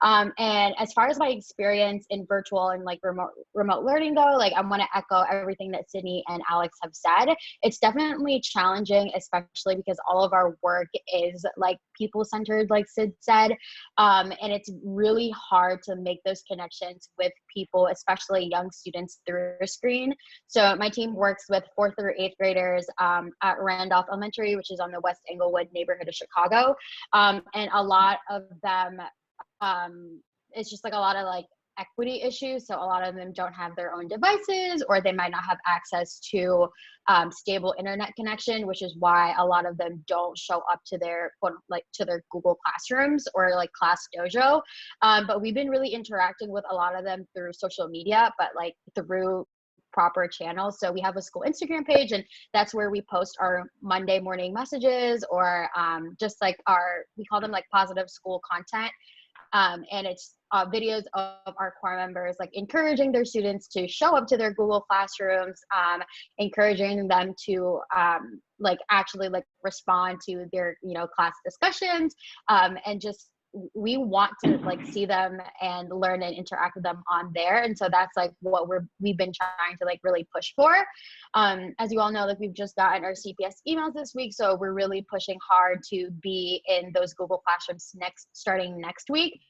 And as far as my experience in virtual and like remote learning go, like I want to echo everything that Sydney and Alex have said. It's definitely challenging, especially because all of our work is like people-centered, like Sid said. And it's really hard to make those connections with people, especially young students, through a screen. So my team works with 4th through 8th graders at Randolph Elementary, which is on the West Englewood neighborhood of Chicago. And a lot of them, it's just like a lot of like equity issues. So a lot of them don't have their own devices, or they might not have access to stable internet connection, which is why a lot of them don't show up to their to their Google Classrooms or like Class Dojo. But we've been really interacting with a lot of them through social media, but like through proper channels. So we have a school Instagram page, and that's where we post our Monday morning messages, or just like we call them like positive school content. And it's videos of our core members like encouraging their students to show up to their Google Classrooms, encouraging them to like actually like respond to their class discussions, and just we want to like see them and learn and interact with them on there. And so that's like what we've been trying to like really push for. As you all know, like we've just gotten our CPS emails this week, so we're really pushing hard to be in those Google Classrooms starting next week.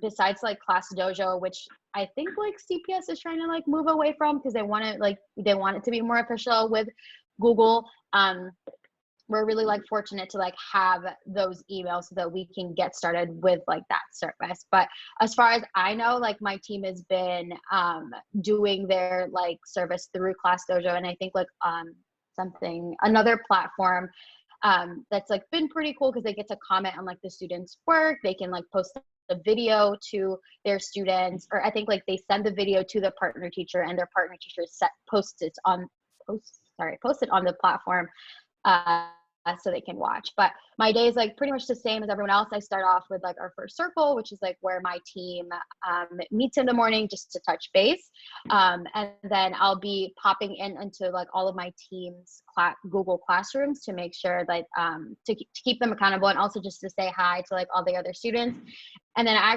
Besides like Class Dojo, which I think like CPS is trying to like move away from because they want it to be more official with Google. We're really like fortunate to like have those emails so that we can get started with like that service. But as far as I know, like my team has been doing their like service through Class Dojo, and I think like another platform that's like been pretty cool because they get to comment on like the students' work. They can like post a video to their students, or I think like they send the video to the partner teacher, and their partner teacher posts it on the platform so they can watch. But my day is like pretty much the same as everyone else. I start off with like our first circle, which is like where my team meets in the morning just to touch base. And then I'll be popping into like all of my team's Google Classrooms to make sure that to keep them accountable, and also just to say hi to like all the other students. And then I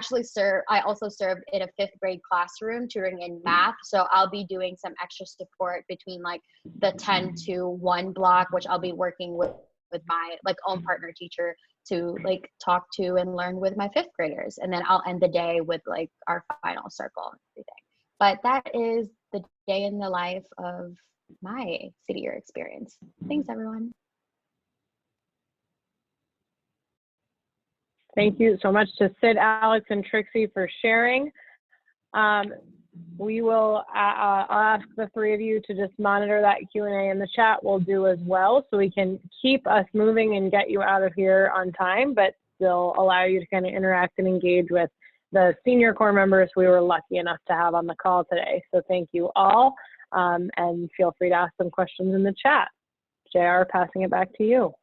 also served in a 5th grade classroom tutoring in math. So I'll be doing some extra support between like the 10 to 1 block, which I'll be working with my like own partner teacher to like talk to and learn with my 5th graders. And then I'll end the day with like our final circle and everything. But that is the day in the life of my City Year experience. Thanks, everyone.
Thank you so much to Sid, Alex, and Trixie for sharing. We will I'll ask the 3 of you to just monitor that Q&A in the chat. We'll do as well, so we can keep us moving and get you out of here on time, but still allow you to kind of interact and engage with the senior core members we were lucky enough to have on the call today. So thank you all, and feel free to ask some questions in the chat. JR, passing it back to you.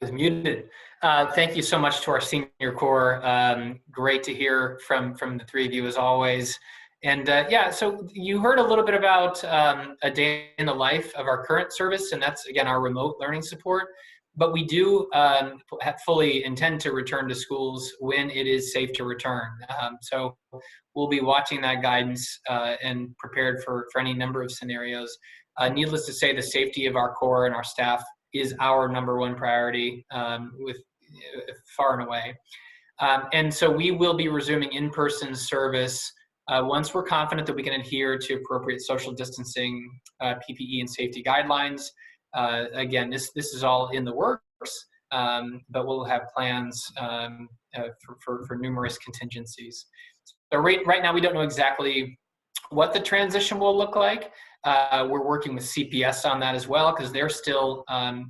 Is muted. Thank you so much to our senior core. Great to hear from the 3 of you as always. And yeah, so you heard a little bit about a day in the life of our current service, and that's again our remote learning support. But we do fully intend to return to schools when it is safe to return. So we'll be watching that guidance and prepared for any number of scenarios. Needless to say, the safety of our core and our staff is our #1 priority with far and away. And so we will be resuming in-person service once we're confident that we can adhere to appropriate social distancing, PPE, and safety guidelines. Again, this is all in the works, but we'll have plans for numerous contingencies. So right now, we don't know exactly what the transition will look like. We're working with CPS on that as well, because they're still,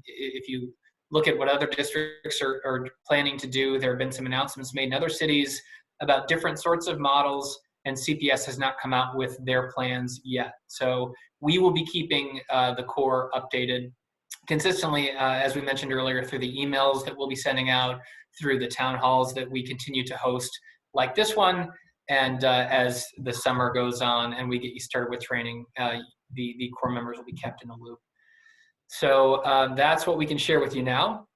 if you look at what other districts are planning to do, there have been some announcements made in other cities about different sorts of models, and CPS has not come out with their plans yet. So we will be keeping the core updated consistently, as we mentioned earlier, through the emails that we'll be sending out, through the town halls that we continue to host like this one, and as the summer goes on and we get you started with training, the core members will be kept in the loop. So that's what we can share with you now.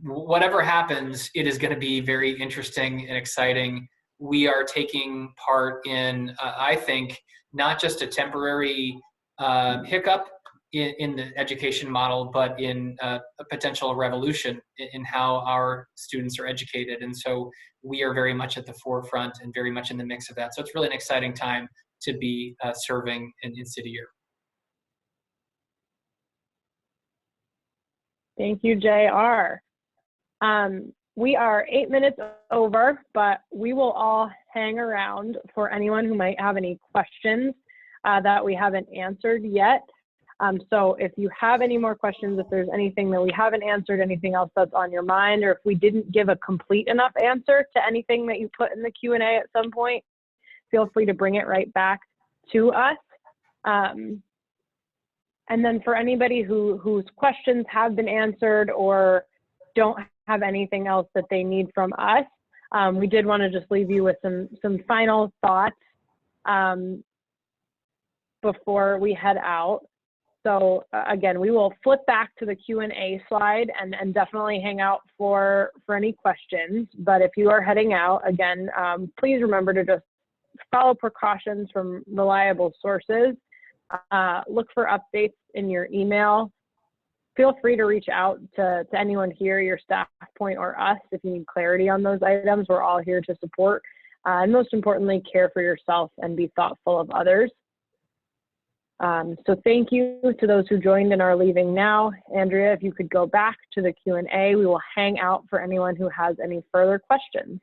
Whatever happens, it is going to be very interesting and exciting. We are taking part in, I think, not just a temporary hiccup in the education model, but in a potential revolution in how our students are educated. And so we are very much at the forefront and very much in the mix of that. So it's really an exciting time to be serving in City Year.
Thank you, JR. We are 8 minutes over, but we will all hang around for anyone who might have any questions that we haven't answered yet. So if you have any more questions, if there's anything that we haven't answered, anything else that's on your mind, or if we didn't give a complete enough answer to anything that you put in the Q&A at some point, feel free to bring it right back to us. And then for anybody whose questions have been answered or don't have anything else that they need from us, we did want to just leave you with some final thoughts before we head out. So again, we will flip back to the Q&A slide and definitely hang out for any questions. But if you are heading out, again, please remember to just follow precautions from reliable sources. Look for updates in your email. feel free to reach out to anyone here, your staff point or us, if you need clarity on those items. We're all here to support. And most importantly, care for yourself and be thoughtful of others. So thank you to those who joined and are leaving now. Andrea, if you could go back to the Q&A, we will hang out for anyone who has any further questions.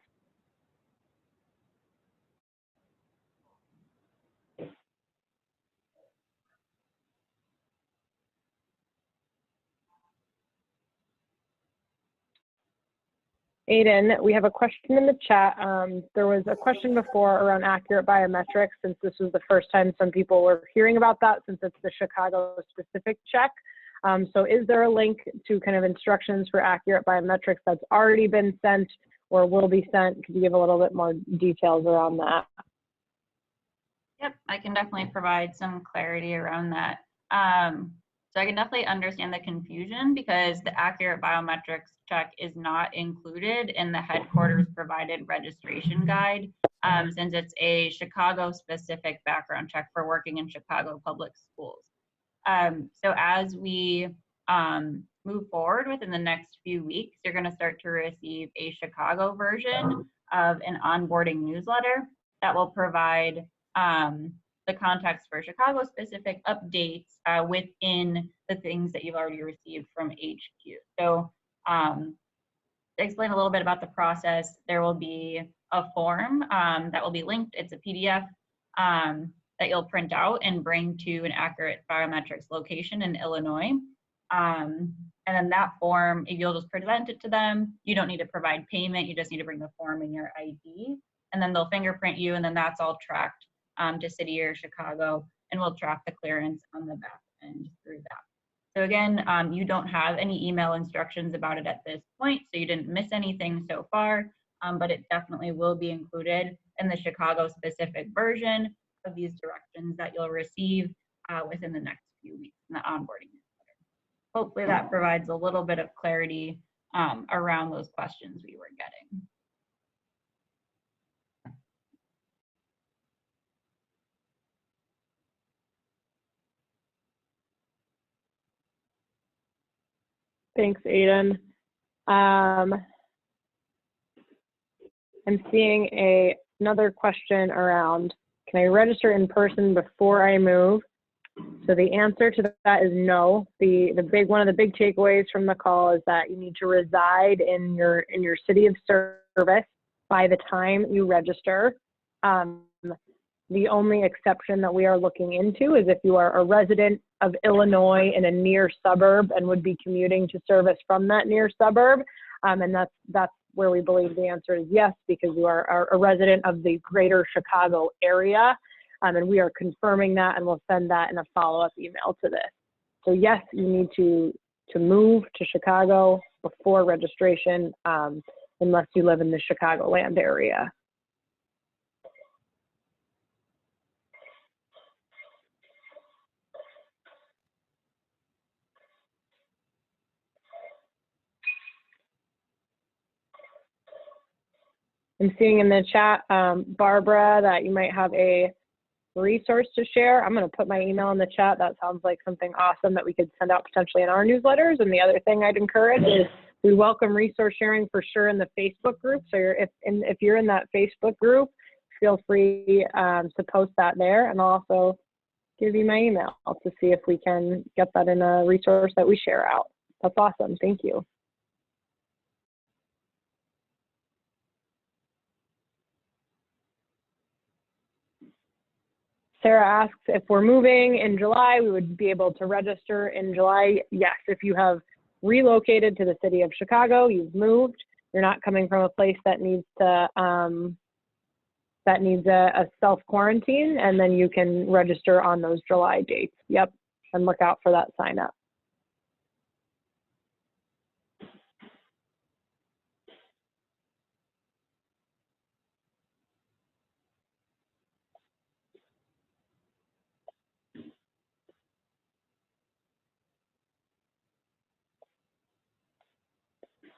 Aiden, we have a question in the chat. There was a question before around accurate biometrics, since this was the first time some people were hearing about that, since it's the Chicago specific check. So is there a link to kind of instructions for accurate biometrics that's already been sent or will be sent? Could you give a little bit more details around that?
Yep, I can definitely provide some clarity around that. So I can definitely understand the confusion because the accurate biometrics check is not included in the headquarters provided registration guide, since it's a Chicago specific background check for working in Chicago public schools. So as we move forward within the next few weeks, you're going to start to receive a Chicago version of an onboarding newsletter that will provide the context for Chicago specific updates within the things that you've already received from HQ. So to explain a little bit about the process, there will be a form that will be linked. It's a PDF that you'll print out and bring to an accurate biometrics location in Illinois. And then that form, you'll just present it to them. You don't need to provide payment. You just need to bring the form and your ID. And then they'll fingerprint you, and then that's all tracked to City or Chicago, and we'll track the clearance on the back end through that. So again, you don't have any email instructions about it at this point, so you didn't miss anything so far, but it definitely will be included in the Chicago specific version of these directions that you'll receive within the next few weeks in the onboarding newsletter. Hopefully that provides a little bit of clarity around those questions we were getting.
Thanks, Aiden. I'm seeing another question around, can I register in person before I move? So the answer to that is no. One of the big takeaways from the call is that you need to reside in your city of service by the time you register. The only exception that we are looking into is if you are a resident of Illinois in a near suburb and would be commuting to service from that near suburb. And that's where we believe the answer is yes, because you are a resident of the greater Chicago area. And we are confirming that, and we'll send that in a follow-up email to this. So yes, you need to move to Chicago before registration, unless you live in the Chicagoland area. I'm seeing in the chat, Barbara, that you might have a resource to share. I'm going to put my email in the chat. That sounds like something awesome that we could send out potentially in our newsletters. And the other thing I'd encourage is we welcome resource sharing for sure in the Facebook group. So if you're in that Facebook group, feel free to post that there. And I'll also give you my email to see if we can get that in a resource that we share out. That's awesome. Thank you. Sarah asks if we're moving in July, we would be able to register in July. Yes, if you have relocated to the city of Chicago, you've moved, you're not coming from a place that needs to a self-quarantine, and then you can register on those July dates. Yep, and look out for that sign up.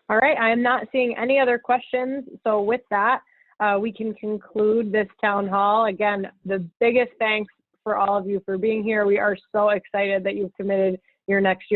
All right, I am not seeing any other questions. So with that, we can conclude this town hall. Again, the biggest thanks for all of you for being here. We are so excited that you've committed your next year